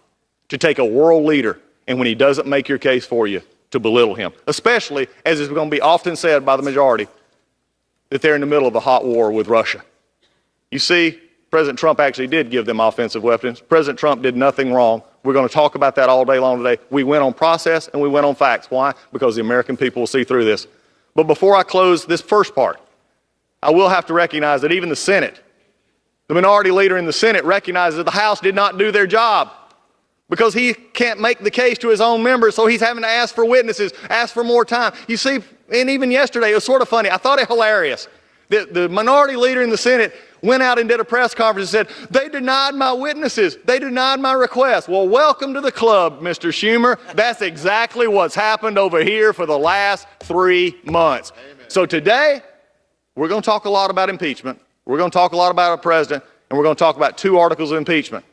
To take a world leader, and when he doesn't make your case for you, to belittle him. Especially, as is going to be often said by the majority, that they're in the middle of a hot war with Russia. You see, President Trump actually did give them offensive weapons. President Trump did nothing wrong. We're going to talk about that all day long today. We went on process and we went on facts. Why? Because the American people will see through this. But before I close this first part, I will have to recognize that even the Senate, the minority leader in the Senate, recognizes that the House did not do their job because he can't make the case to his own members, so he's having to ask for witnesses, ask for more time. You see, and even yesterday, it was sort of funny. I thought it hilarious. The minority leader in the Senate went out and did a press conference and said, they denied my witnesses. They denied my request. Well, welcome to the club, Mr. Schumer. That's exactly what's happened over here for the last 3 months. Amen. So today, we're going to talk a lot about impeachment. We're going to talk a lot about a president, and we're going to talk about 2 articles of impeachment.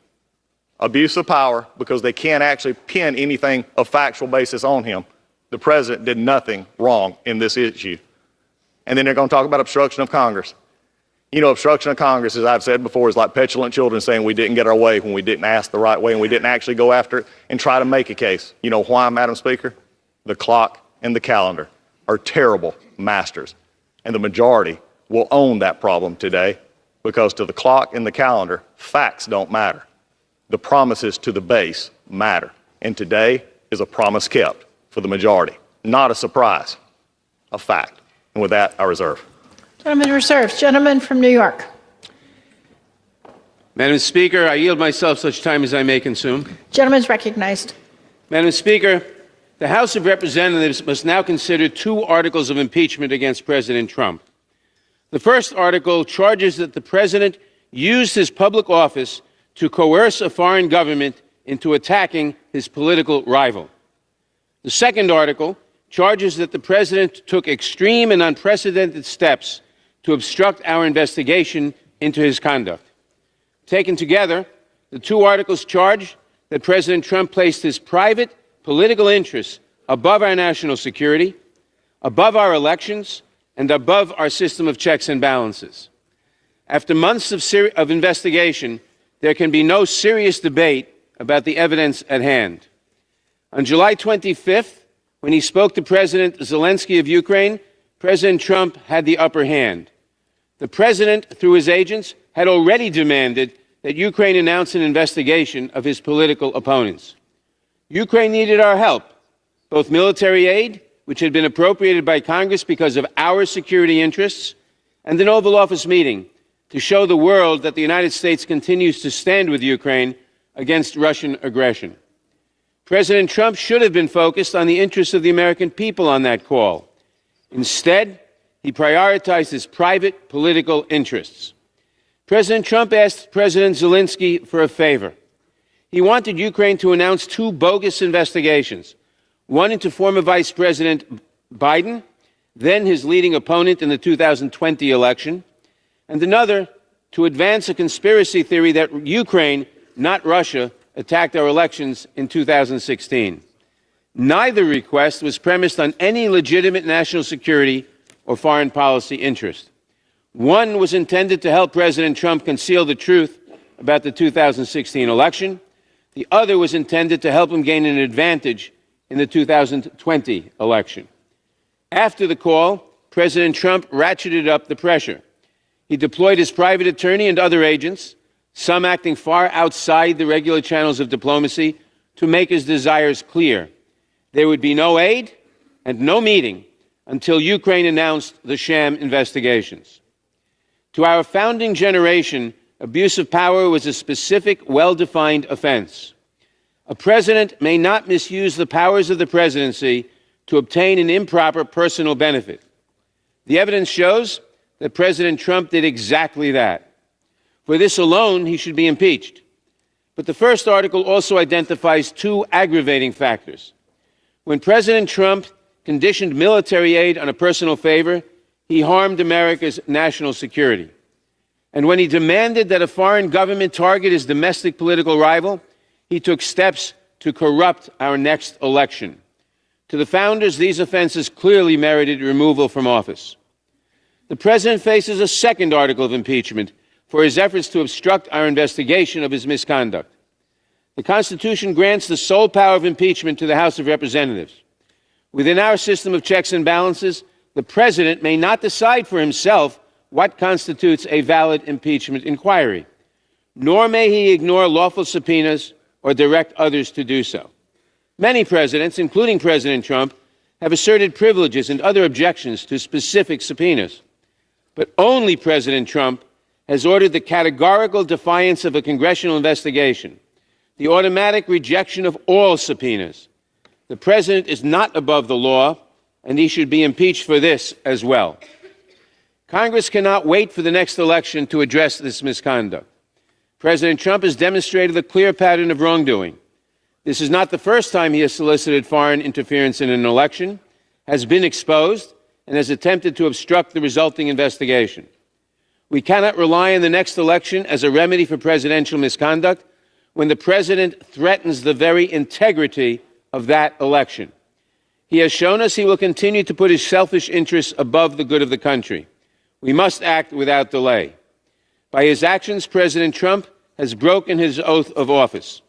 Abuse of power, because they can't actually pin anything of factual basis on him. The president did nothing wrong in this issue. And then they're going to talk about obstruction of Congress. You know, obstruction of Congress, as I've said before, is like petulant children saying we didn't get our way when we didn't ask the right way and we didn't actually go after it and try to make a case. You know why, Madam Speaker? The clock and the calendar are terrible masters. And the majority will own that problem today because to the clock and the calendar, facts don't matter. The promises to the base matter. And today is a promise kept for the majority. Not a surprise, a fact. And with that, I reserve. Gentleman reserves. Gentleman from New York. Madam Speaker, I yield myself such time as I may consume. Gentleman's recognized. Madam Speaker, the House of Representatives must now consider 2 articles of impeachment against President Trump. The first article charges that the president used his public office to coerce a foreign government into attacking his political rival. The second article charges that the president took extreme and unprecedented steps to obstruct our investigation into his conduct. Taken together, the two articles charge that President Trump placed his private political interests above our national security, above our elections, and above our system of checks and balances. After months of investigation, there can be no serious debate about the evidence at hand. On July 25th, when he spoke to President Zelensky of Ukraine, President Trump had the upper hand. The president, through his agents, had already demanded that Ukraine announce an investigation of his political opponents. Ukraine needed our help, both military aid, which had been appropriated by Congress because of our security interests, and an Oval Office meeting to show the world that the United States continues to stand with Ukraine against Russian aggression. President Trump should have been focused on the interests of the American people on that call. Instead, he prioritized his private political interests. President Trump asked President Zelensky for a favor. He wanted Ukraine to announce two bogus investigations, one into former Vice President Biden, then his leading opponent in the 2020 election, and another to advance a conspiracy theory that Ukraine, not Russia, attacked our elections in 2016. Neither request was premised on any legitimate national security or foreign policy interest. One was intended to help President Trump conceal the truth about the 2016 election. The other was intended to help him gain an advantage in the 2020 election. After the call, President Trump ratcheted up the pressure. He deployed his private attorney and other agents, some acting far outside the regular channels of diplomacy, to make his desires clear. There would be no aid and no meeting until Ukraine announced the sham investigations. To our founding generation, abuse of power was a specific, well-defined offense. A president may not misuse the powers of the presidency to obtain an improper personal benefit. The evidence shows that President Trump did exactly that. For this alone, he should be impeached. But the first article also identifies two aggravating factors. When President Trump conditioned military aid on a personal favor, he harmed America's national security. And when he demanded that a foreign government target his domestic political rival, he took steps to corrupt our next election. To the founders, these offenses clearly merited removal from office. The president faces a second article of impeachment for his efforts to obstruct our investigation of his misconduct. The Constitution grants the sole power of impeachment to the House of Representatives. Within our system of checks and balances, the president may not decide for himself what constitutes a valid impeachment inquiry, nor may he ignore lawful subpoenas or direct others to do so. Many presidents, including President Trump, have asserted privileges and other objections to specific subpoenas. But only President Trump has ordered the categorical defiance of a congressional investigation, the automatic rejection of all subpoenas. The president is not above the law, and he should be impeached for this as well. Congress cannot wait for the next election to address this misconduct. President Trump has demonstrated a clear pattern of wrongdoing. This is not the first time he has solicited foreign interference in an election, has been exposed, and has attempted to obstruct the resulting investigation. We cannot rely on the next election as a remedy for presidential misconduct when the president threatens the very integrity of that election. He has shown us he will continue to put his selfish interests above the good of the country. We must act without delay. By his actions, President Trump has broken his oath of office.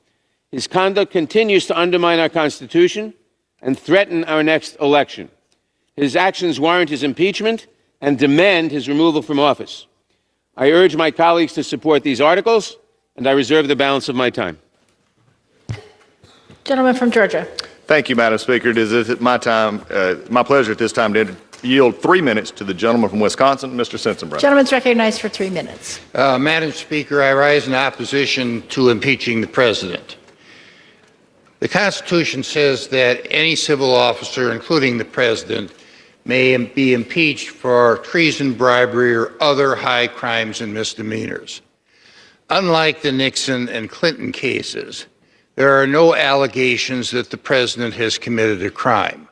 His conduct continues to undermine our Constitution and threaten our next election. His actions warrant his impeachment and demand his removal from office. I urge my colleagues to support these articles, and I reserve the balance of my time. Gentleman from Georgia. Thank you, Madam Speaker. It is my pleasure at this time to yield 3 minutes to the gentleman from Wisconsin, Mr. Sensenbrenner. Gentleman's recognized for 3 minutes. Madam Speaker, I rise in opposition to impeaching the president. The Constitution says that any civil officer, including the president, may be impeached for treason, bribery, or other high crimes and misdemeanors. Unlike the Nixon and Clinton cases, there are no allegations that the president has committed a crime.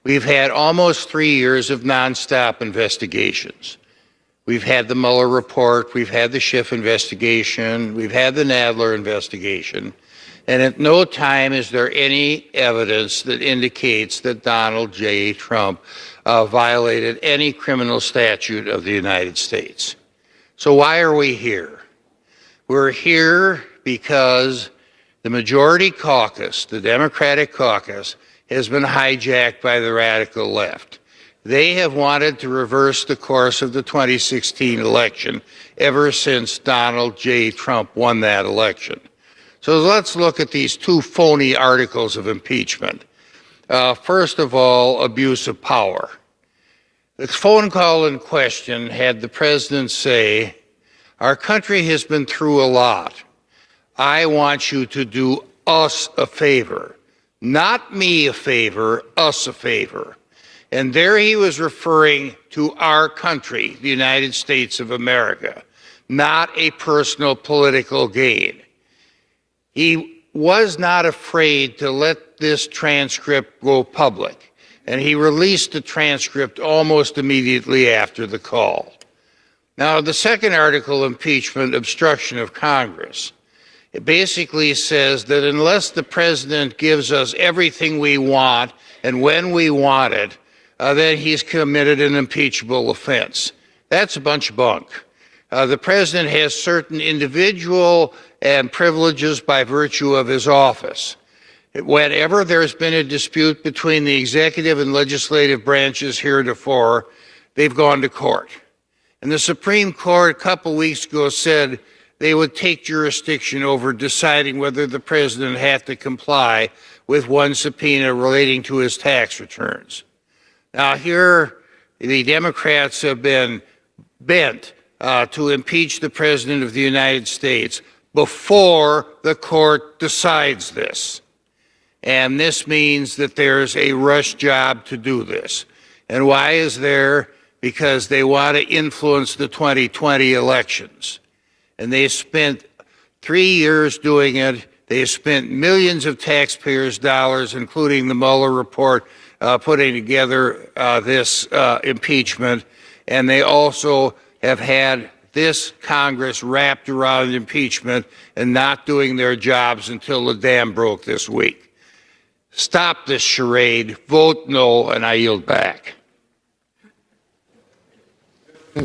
We've had almost 3 years of nonstop investigations. We've had the Mueller report, we've had the Schiff investigation, we've had the Nadler investigation, and at no time is there any evidence that indicates that Donald J. Trump violated any criminal statute of the United States. So why are we here? We're here because the majority caucus, the Democratic caucus, has been hijacked by the radical left. They have wanted to reverse the course of the 2016 election ever since Donald J. Trump won that election. So let's look at these two phony articles of impeachment. First of all, abuse of power. The phone call in question had the president say, "Our country has been through a lot. I want you to do us a favor. Not me a favor, us a favor." And there he was referring to our country, the United States of America, not a personal political gain. He was not afraid to let this transcript go public, and he released the transcript almost immediately after the call. Now, the second article, impeachment, obstruction of Congress, it basically says that unless the president gives us everything we want and when we want it, then he's committed an impeachable offense. That's a bunch of bunk. The president has certain individual and privileges by virtue of his office. Whenever there's been a dispute between the executive and legislative branches heretofore, they've gone to court. And the Supreme Court a couple weeks ago said they would take jurisdiction over deciding whether the president had to comply with one subpoena relating to his tax returns. Now, here, the Democrats have been bent to impeach the President of the United States before the court decides this. And this means that there's a rush job to do this. And why is there? Because they want to influence the 2020 elections. And they spent 3 years doing it. They spent millions of taxpayers' dollars, including the Mueller report, putting together this impeachment, and they also have had this Congress wrapped around impeachment and not doing their jobs until the dam broke this week. Stop this charade, vote no, and I yield back.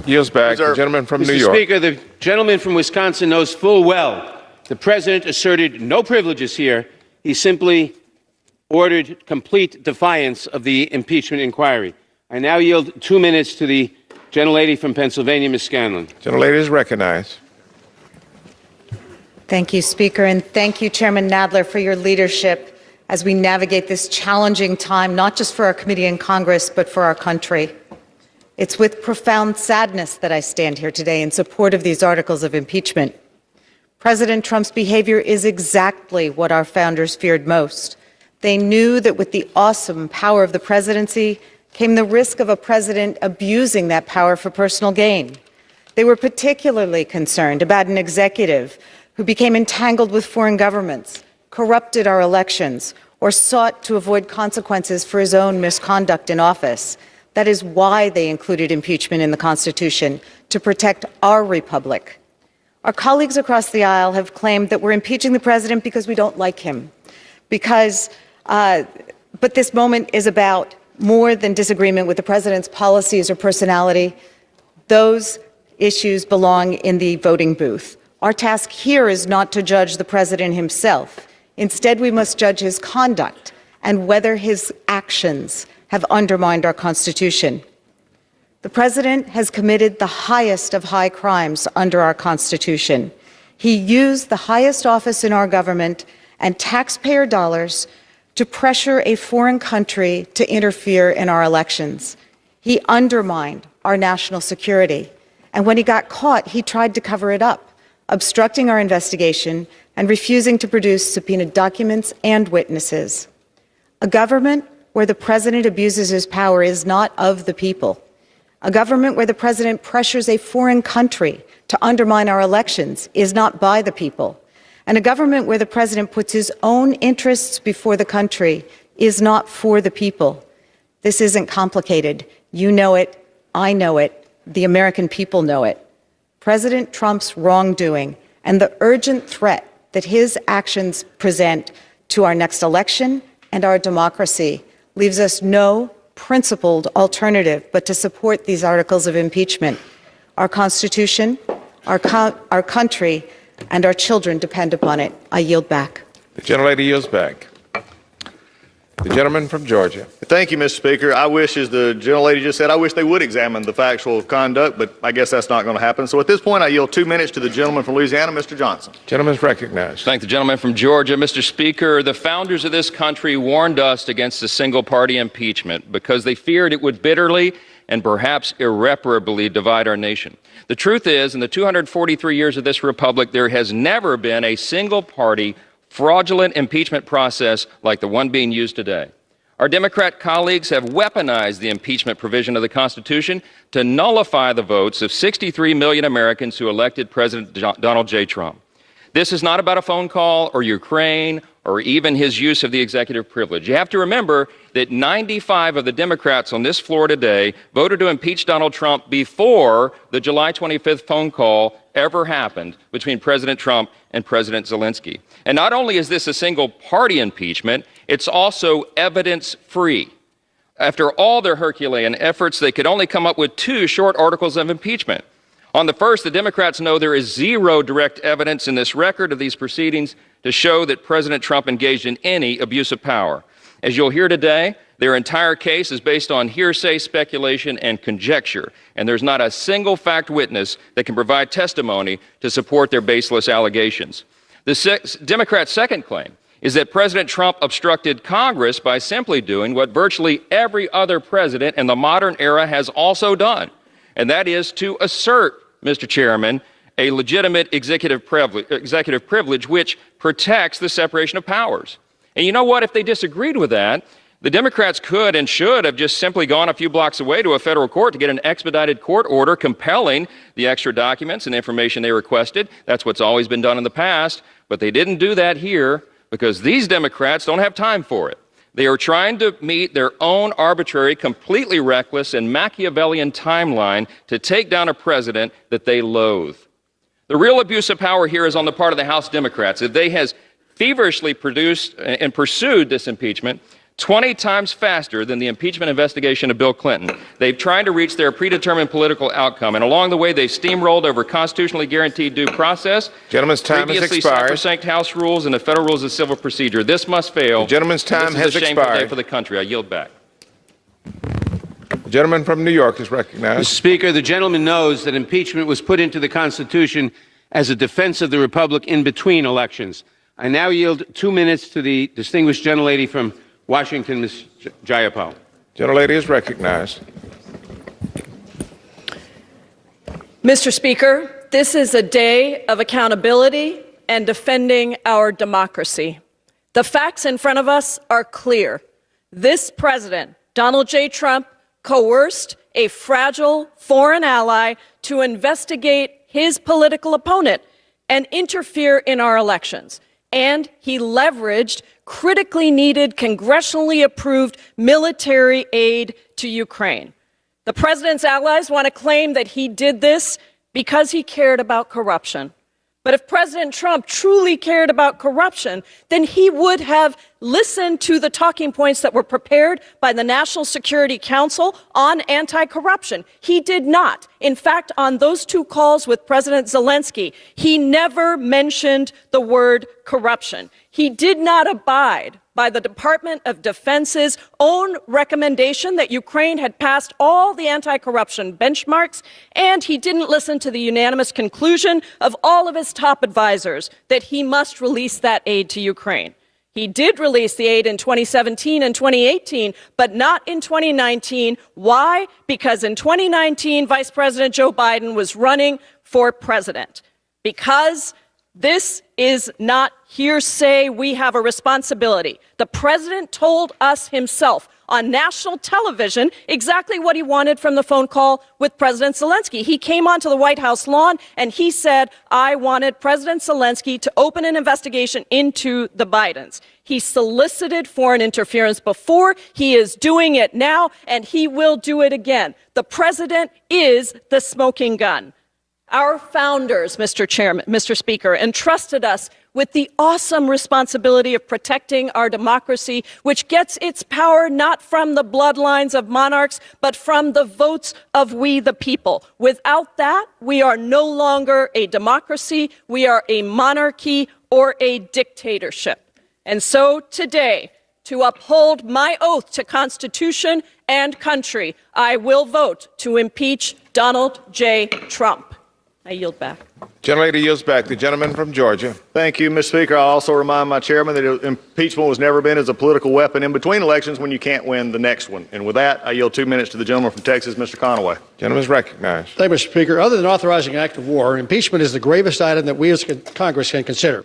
Yields back. The gentleman from New York. Mr. Speaker, the gentleman from Wisconsin knows full well the president asserted no privileges here. He simply ordered complete defiance of the impeachment inquiry. I now yield 2 minutes to the gentlelady from Pennsylvania, Ms. Scanlon. Gentlelady is recognized. Thank you, Speaker, and thank you, Chairman Nadler, for your leadership as we navigate this challenging time, not just for our committee and Congress, but for our country. It's with profound sadness that I stand here today in support of these articles of impeachment. President Trump's behavior is exactly what our founders feared most. They knew that with the awesome power of the presidency came the risk of a president abusing that power for personal gain. They were particularly concerned about an executive who became entangled with foreign governments, corrupted our elections, or sought to avoid consequences for his own misconduct in office. That is why they included impeachment in the Constitution, to protect our republic. Our colleagues across the aisle have claimed that we're impeaching the president because we don't like him, but this moment is about more than disagreement with the president's policies or personality. Those issues belong in the voting booth. Our task here is not to judge the president himself. Instead, we must judge his conduct and whether his actions have undermined our Constitution. The president has committed the highest of high crimes under our Constitution. He used the highest office in our government and taxpayer dollars to pressure a foreign country to interfere in our elections. He undermined our national security. And when he got caught, he tried to cover it up, obstructing our investigation and refusing to produce subpoenaed documents and witnesses. A government where the president abuses his power is not of the people. A government where the president pressures a foreign country to undermine our elections is not by the people. And a government where the president puts his own interests before the country is not for the people. This isn't complicated. You know it. I know it. The American people know it. President Trump's wrongdoing and the urgent threat that his actions present to our next election and our democracy leaves us no principled alternative but to support these articles of impeachment. Our Constitution, our country, and our children depend upon it. I yield back. The gentlelady yields back. The gentleman from Georgia. Thank you, Mr. Speaker. I wish, as the gentlelady just said, I wish they would examine the factual conduct, but I guess that's not going to happen. So at this point, I yield 2 minutes to the gentleman from Louisiana, Mr. Johnson. Gentleman's recognized. Thank the gentleman from Georgia. Mr. Speaker, the founders of this country warned us against a single-party impeachment because they feared it would bitterly and perhaps irreparably divide our nation. The truth is, in the 243 years of this republic, there has never been a single-party fraudulent impeachment process like the one being used today. Our Democrat colleagues have weaponized the impeachment provision of the Constitution to nullify the votes of 63 million Americans who elected President Donald J. Trump. This is not about a phone call or Ukraine or even his use of the executive privilege. You have to remember that 95 of the Democrats on this floor today voted to impeach Donald Trump before the July 25th phone call ever happened between President Trump and President Zelensky. And not only is this a single-party impeachment, it's also evidence-free. After all their Herculean efforts, they could only come up with 2 short articles of impeachment. On the first, the Democrats know there is zero direct evidence in this record of these proceedings to show that President Trump engaged in any abuse of power. As you'll hear today, their entire case is based on hearsay, speculation, and conjecture, and there's not a single fact witness that can provide testimony to support their baseless allegations. The Democrats' second claim is that President Trump obstructed Congress by simply doing what virtually every other president in the modern era has also done, and that is to assert, Mr. Chairman, a legitimate executive privilege which protects the separation of powers. And you know what? If they disagreed with that, the Democrats could and should have just simply gone a few blocks away to a federal court to get an expedited court order compelling the extra documents and information they requested. That's what's always been done in the past. But they didn't do that here because these Democrats don't have time for it. They are trying to meet their own arbitrary, completely reckless, and Machiavellian timeline to take down a president that they loathe. The real abuse of power here is on the part of the House Democrats. If they has feverishly produced and pursued this impeachment 20 times faster than the impeachment investigation of Bill Clinton. They've tried to reach their predetermined political outcome, and along the way, they've steamrolled over constitutionally guaranteed due process. Gentleman's time has expired. Sacrosanct House rules and the federal rules of civil procedure. This must fail. The gentleman's time has expired. This is a shameful day for the country. I yield back. The gentleman from New York is recognized. Mr. Speaker, the gentleman knows that impeachment was put into the Constitution as a defense of the Republic in between elections. I now yield 2 minutes to the distinguished gentlelady from Washington, Ms. Jayapal. Gentlelady is recognized. Mr. Speaker, this is a day of accountability and defending our democracy. The facts in front of us are clear. This president, Donald J. Trump, coerced a fragile foreign ally to investigate his political opponent and interfere in our elections. And he leveraged critically needed, congressionally approved military aid to Ukraine. The president's allies want to claim that he did this because he cared about corruption. But if President Trump truly cared about corruption, then he would have listened to the talking points that were prepared by the National Security Council on anti-corruption. He did not. In fact, on those 2 calls with President Zelensky, he never mentioned the word corruption. He did not abide by the Department of Defense's own recommendation that Ukraine had passed all the anti-corruption benchmarks, and he didn't listen to the unanimous conclusion of all of his top advisors that he must release that aid to Ukraine. He did release the aid in 2017 and 2018, but not in 2019. Why? Because in 2019, Vice President Joe Biden was running for president. Because this is not hearsay. We have a responsibility. The president told us himself on national television exactly what he wanted from the phone call with President Zelensky. He came onto the White House lawn and he said, I wanted President Zelensky to open an investigation into the Bidens. He solicited foreign interference before. He is doing it now, and he will do it again. The president is the smoking gun. Our founders, Mr. Speaker, entrusted us with the awesome responsibility of protecting our democracy, which gets its power not from the bloodlines of monarchs, but from the votes of we the people. Without that, we are no longer a democracy, we are a monarchy or a dictatorship. And so today, to uphold my oath to Constitution and country, I will vote to impeach Donald J. Trump. I yield back. Gentlelady yields back. The gentleman from Georgia. Thank you, Mr. Speaker. I also remind my chairman that impeachment was never been as a political weapon in between elections when you can't win the next one. And with that, I yield 2 minutes to the gentleman from Texas, Mr. Conaway. Gentleman is recognized. Thank you, Mr. Speaker. Other than authorizing an act of war, impeachment is the gravest item that we as Congress can consider.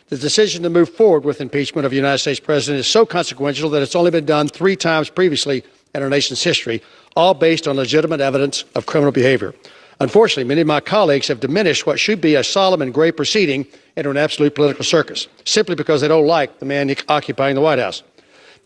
The decision to move forward with impeachment of the United States president is so consequential that it's only been done 3 times previously in our nation's history, all based on legitimate evidence of criminal behavior. Unfortunately, many of my colleagues have diminished what should be a solemn and grave proceeding into an absolute political circus, simply because they don't like the man occupying the White House.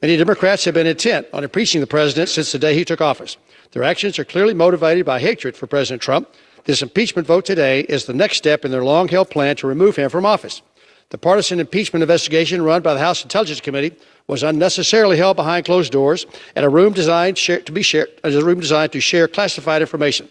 Many Democrats have been intent on impeaching the president since the day he took office. Their actions are clearly motivated by hatred for President Trump. This impeachment vote today is the next step in their long-held plan to remove him from office. The partisan impeachment investigation run by the House Intelligence Committee was unnecessarily held behind closed doors in a room designed to share classified information.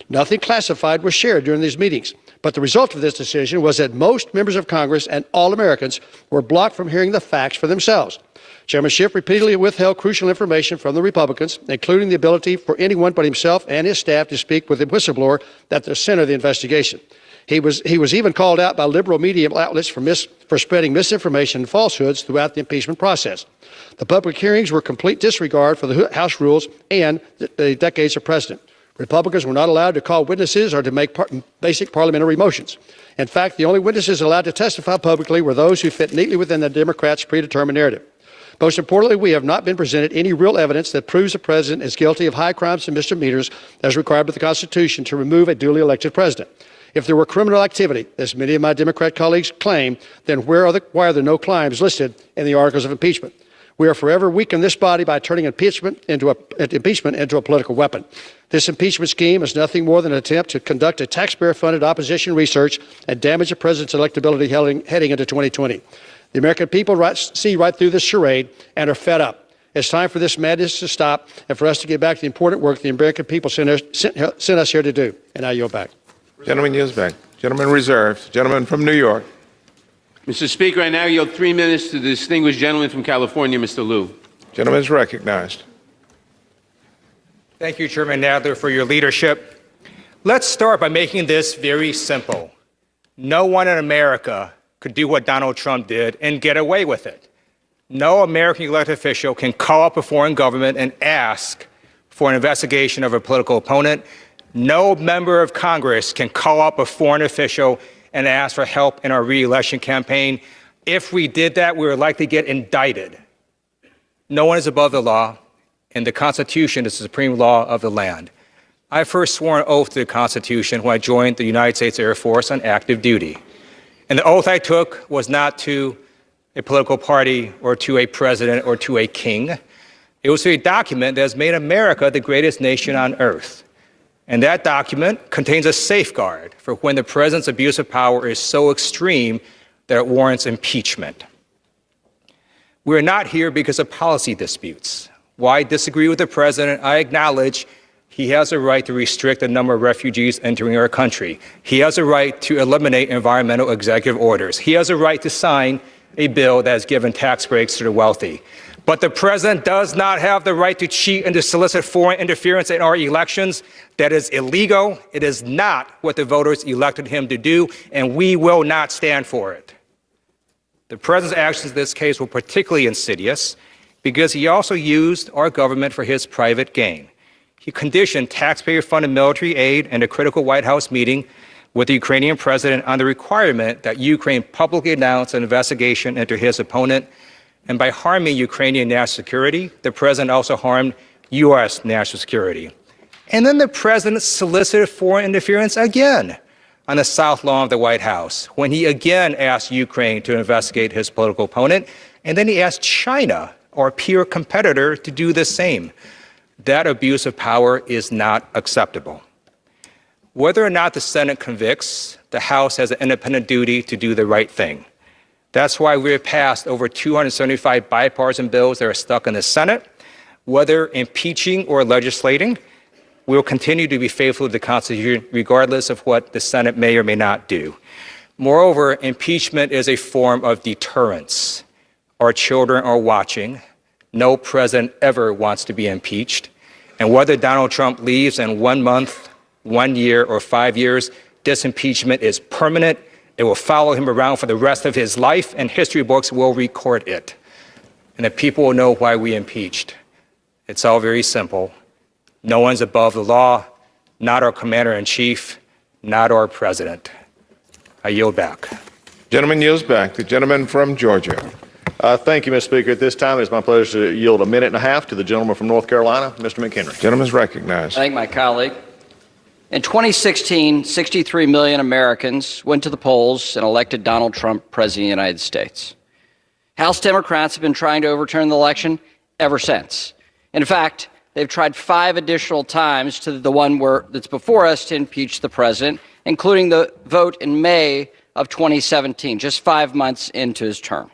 Nothing classified was shared during these meetings, but the result of this decision was that most members of Congress and all Americans were blocked from hearing the facts for themselves. Chairman Schiff repeatedly withheld crucial information from the Republicans, including the ability for anyone but himself and his staff to speak with the whistleblower at the center of the investigation. He was even called out by liberal media outlets for spreading misinformation and falsehoods throughout the impeachment process. The public hearings were complete disregard for the House rules and the decades of precedent. Republicans were not allowed to call witnesses or to make basic parliamentary motions. In fact, the only witnesses allowed to testify publicly were those who fit neatly within the Democrats' predetermined narrative. Most importantly, we have not been presented any real evidence that proves the president is guilty of high crimes and misdemeanors as required by the Constitution to remove a duly elected president. If there were criminal activity, as many of my Democrat colleagues claim, then why are there no crimes listed in the articles of impeachment? We are forever weakening this body by turning impeachment into a political weapon. This impeachment scheme is nothing more than an attempt to conduct a taxpayer-funded opposition research and damage the president's electability heading into 2020. The American people see right through this charade and are fed up. It's time for this madness to stop and for us to get back to the important work the American people sent us here to do. And I yield back. Gentleman yields back. Gentleman reserved. Gentleman from New York. Mr. Speaker, I now yield 3 minutes to the distinguished gentleman from California, Mr. Liu. Gentleman is recognized. Thank you, Chairman Nadler, for your leadership. Let's start by making this very simple. No one in America could do what Donald Trump did and get away with it. No American elected official can call up a foreign government and ask for an investigation of a political opponent. No member of Congress can call up a foreign official and ask for help in our re-election campaign. If we did that, we would likely get indicted. No one is above the law, and the Constitution is the supreme law of the land. I first swore an oath to the Constitution when I joined the United States Air Force on active duty. And the oath I took was not to a political party or to a president or to a king. It was to a document that has made America the greatest nation on earth. And that document contains a safeguard for when the president's abuse of power is so extreme that it warrants impeachment. We're not here because of policy disputes. While I disagree with the president, I acknowledge he has a right to restrict the number of refugees entering our country. He has a right to eliminate environmental executive orders. He has a right to sign a bill that has given tax breaks to the wealthy. But the president does not have the right to cheat and to solicit foreign interference in our elections. That is illegal. It is not what the voters elected him to do, and we will not stand for it. The president's actions in this case were particularly insidious because he also used our government for his private gain. He conditioned taxpayer-funded military aid and a critical White House meeting with the Ukrainian president on the requirement that Ukraine publicly announce an investigation into his opponent. And by harming Ukrainian national security, the president also harmed U.S. national security. And then the president solicited foreign interference again on the South Lawn of the White House, when he again asked Ukraine to investigate his political opponent, and then he asked China, our peer competitor, to do the same. That abuse of power is not acceptable. Whether or not the Senate convicts, the House has an independent duty to do the right thing. That's why we have passed over 275 bipartisan bills that are stuck in the Senate. Whether impeaching or legislating, we will continue to be faithful to the Constitution regardless of what the Senate may or may not do. Moreover, impeachment is a form of deterrence. Our children are watching. No president ever wants to be impeached. And whether Donald Trump leaves in 1 month, 1 year, or 5 years, this impeachment is permanent. It will follow him around for the rest of his life, and history books will record it. And the people will know why we impeached. It's all very simple. No one's above the law, not our commander-in-chief, not our president. I yield back. Gentleman yields back. The gentleman from Georgia. Thank you, Mr. Speaker. At this time, it's my pleasure to yield a minute and a half to the gentleman from North Carolina, Mr. McHenry. Gentleman is recognized. I thank my colleague. In 2016, 63 million Americans went to the polls and elected Donald Trump president of the United States. House Democrats have been trying to overturn the election ever since. In fact, they've tried 5 additional times to the one that's before us to impeach the president, including the vote in May of 2017, just 5 months into his term.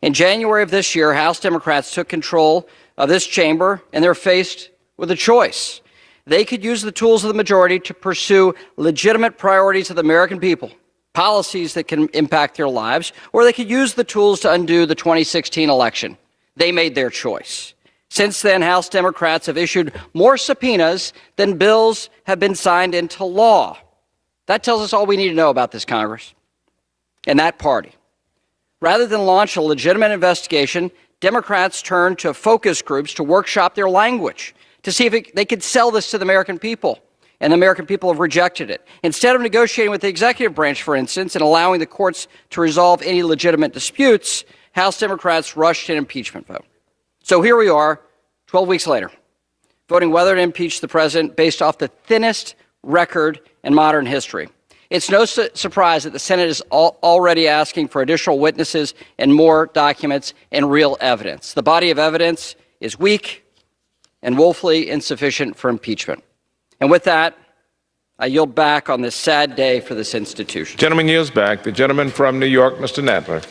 In January of this year, House Democrats took control of this chamber, and they're faced with a choice. They could use the tools of the majority to pursue legitimate priorities of the American people, policies that can impact their lives, or they could use the tools to undo the 2016 election. They made their choice. Since then, House Democrats have issued more subpoenas than bills have been signed into law. That tells us all we need to know about this Congress and that party. Rather than launch a legitimate investigation, Democrats turned to focus groups to workshop their language, to see if they could sell this to the American people. And the American people have rejected it. Instead of negotiating with the executive branch, for instance, and allowing the courts to resolve any legitimate disputes, House Democrats rushed an impeachment vote. So here we are, 12 weeks later, voting whether to impeach the president based off the thinnest record in modern history. It's no surprise that the Senate is already asking for additional witnesses and more documents and real evidence. The body of evidence is weak and woefully insufficient for impeachment. And with that, I yield back on this sad day for this institution. Gentleman yields back. The gentleman from New York, Mr. Nadler.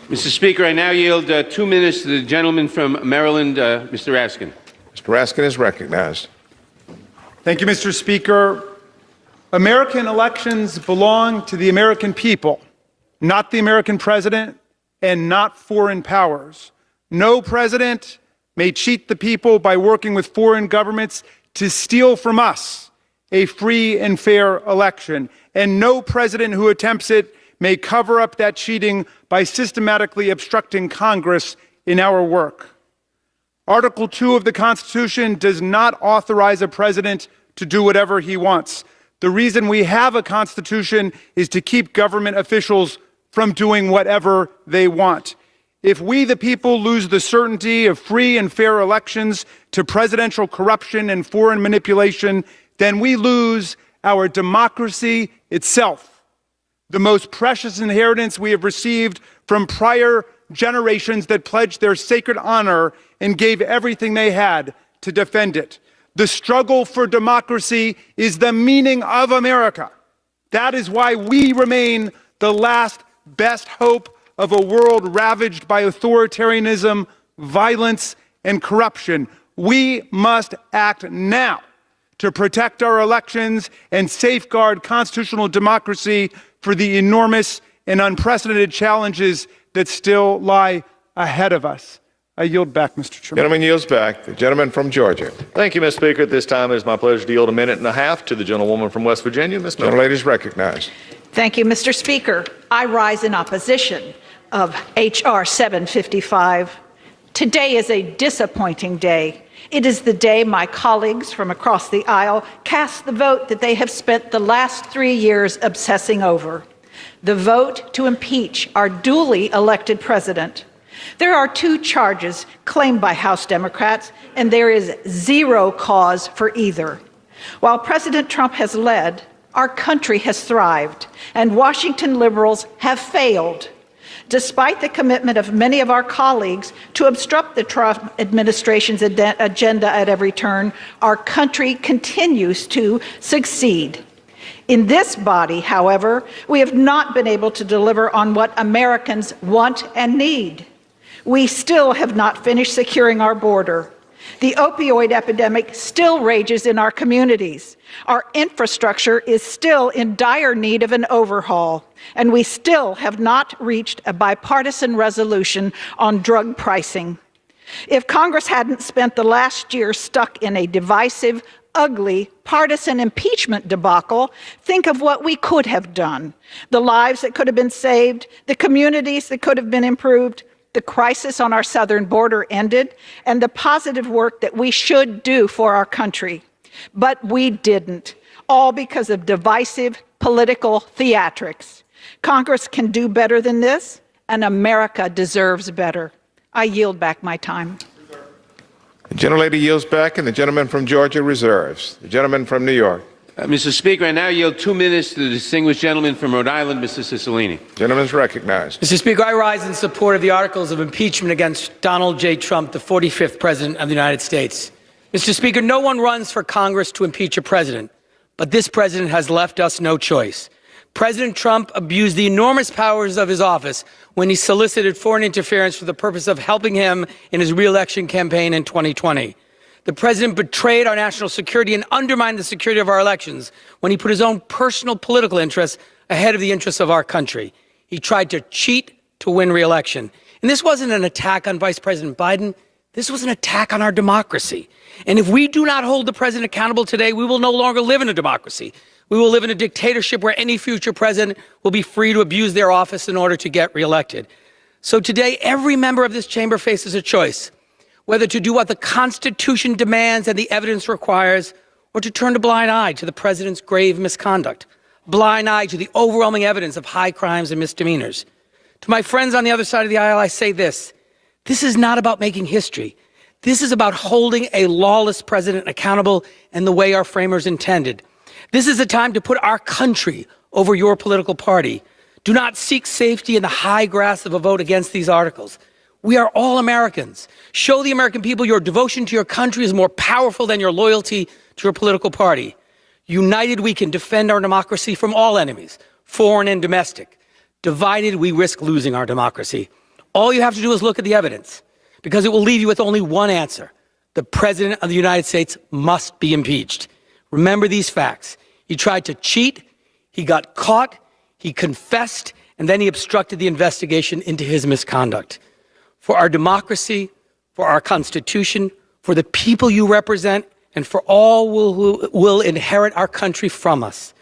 Mr. Speaker, I now yield 2 minutes to the gentleman from Maryland, Mr. Raskin. Mr. Raskin is recognized. Thank you, Mr. Speaker. American elections belong to the American people, not the American president and not foreign powers. No president may cheat the people by working with foreign governments to steal from us a free and fair election. And no president who attempts it may cover up that cheating by systematically obstructing Congress in our work. Article 2 of the Constitution does not authorize a president to do whatever he wants. The reason we have a Constitution is to keep government officials from doing whatever they want. If we, the people, lose the certainty of free and fair elections to presidential corruption and foreign manipulation, then we lose our democracy itself, the most precious inheritance we have received from prior generations that pledged their sacred honor and gave everything they had to defend it. The struggle for democracy is the meaning of America. That is why we remain the last best hope of a world ravaged by authoritarianism, violence, and corruption. We must act now to protect our elections and safeguard constitutional democracy for the enormous and unprecedented challenges that still lie ahead of us. I yield back, Mr. Chairman. Gentleman yields back. The gentleman from Georgia. Thank you, Mr. Speaker. At this time, it is my pleasure to yield a minute and a half to the gentlewoman from West Virginia, Ms. Miller. The lady is recognized. Thank you, Mr. Speaker. I rise in opposition of H.R. 755. Today is a disappointing day. It is the day my colleagues from across the aisle cast the vote that they have spent the last 3 years obsessing over. The vote to impeach our duly elected president. There are two charges claimed by House Democrats, and there is zero cause for either. While President Trump has led, our country has thrived, and Washington liberals have failed. Despite the commitment of many of our colleagues to obstruct the Trump administration's agenda at every turn, our country continues to succeed. In this body, however, we have not been able to deliver on what Americans want and need. We still have not finished securing our border. The opioid epidemic still rages in our communities. Our infrastructure is still in dire need of an overhaul, and we still have not reached a bipartisan resolution on drug pricing. If Congress hadn't spent the last year stuck in a divisive, ugly, partisan impeachment debacle, think of what we could have done. The lives that could have been saved, the communities that could have been improved, the crisis on our southern border ended, and the positive work that we should do for our country. But we didn't, all because of divisive political theatrics. Congress can do better than this, and America deserves better. I yield back my time. The gentlelady yields back, and the gentleman from Georgia reserves. The gentleman from New York. Mr. Speaker, I now yield 2 minutes to the distinguished gentleman from Rhode Island, Mr. Cicilline. Gentleman is recognized. Mr. Speaker, I rise in support of the articles of impeachment against Donald J. Trump, the 45th President of the United States. Mr. Speaker, no one runs for Congress to impeach a president, but this president has left us no choice. President Trump abused the enormous powers of his office when he solicited foreign interference for the purpose of helping him in his re-election campaign in 2020. The president betrayed our national security and undermined the security of our elections when he put his own personal political interests ahead of the interests of our country. He tried to cheat to win re-election. And this wasn't an attack on Vice President Biden. This was an attack on our democracy. And if we do not hold the president accountable today, we will no longer live in a democracy. We will live in a dictatorship where any future president will be free to abuse their office in order to get reelected. So today, every member of this chamber faces a choice, whether to do what the Constitution demands and the evidence requires, or to turn a blind eye to the president's grave misconduct, blind eye to the overwhelming evidence of high crimes and misdemeanors. To my friends on the other side of the aisle, I say this. This is not about making history. This is about holding a lawless president accountable in the way our framers intended. This is a time to put our country over your political party. Do not seek safety in the high grass of a vote against these articles. We are all Americans. Show the American people your devotion to your country is more powerful than your loyalty to your political party. United, we can defend our democracy from all enemies, foreign and domestic. Divided, we risk losing our democracy. All you have to do is look at the evidence, because it will leave you with only one answer. The President of the United States must be impeached. Remember these facts. He tried to cheat, he got caught, he confessed, and then he obstructed the investigation into his misconduct. For our democracy, for our Constitution, for the people you represent, and for all who will inherit our country from us,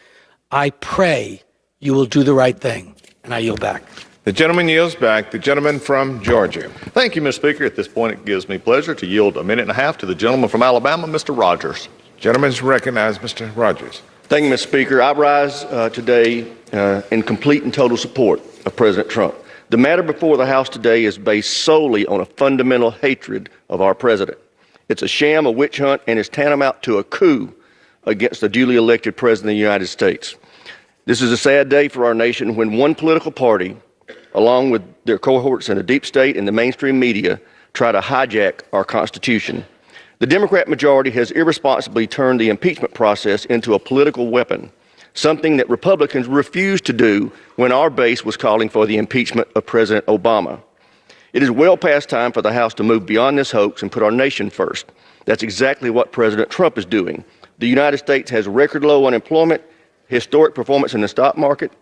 I pray you will do the right thing. And I yield back. The gentleman yields back. The gentleman from Georgia. Thank you, Mr. Speaker. At this point, it gives me pleasure to yield a minute and a half to the gentleman from Alabama, Mr. Rogers. Gentleman is recognized, Mr. Rogers. Thank you, Mr. Speaker. I rise today in complete and total support of President Trump. The matter before the House today is based solely on a fundamental hatred of our president. It's a sham, a witch hunt, and is tantamount to a coup against the duly elected president of the United States. This is a sad day for our nation when one political party, along with their cohorts in the deep state and the mainstream media, try to hijack our Constitution. The Democrat majority has irresponsibly turned the impeachment process into a political weapon, something that Republicans refused to do when our base was calling for the impeachment of President Obama. It is well past time for the House to move beyond this hoax and put our nation first. That's exactly what President Trump is doing. The United States has record low unemployment, historic performance in the stock market.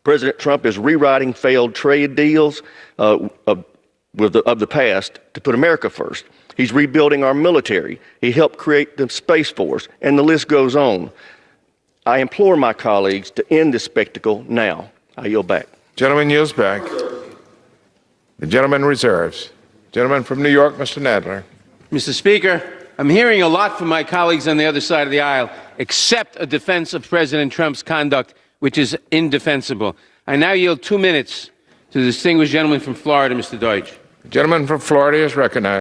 President Trump is rewriting failed trade deals of the past to put America first. He's rebuilding our military. He helped create the Space Force, and the list goes on. I implore my colleagues to end this spectacle now. I yield back. Gentleman yields back. The gentleman reserves. Gentleman from New York, Mr. Nadler. Mr. Speaker, I'm hearing a lot from my colleagues on the other side of the aisle, except a defense of President Trump's conduct, which is indefensible. I now yield 2 minutes to To the distinguished gentleman from Florida, Mr. Deutsch. The gentleman from Florida is recognized.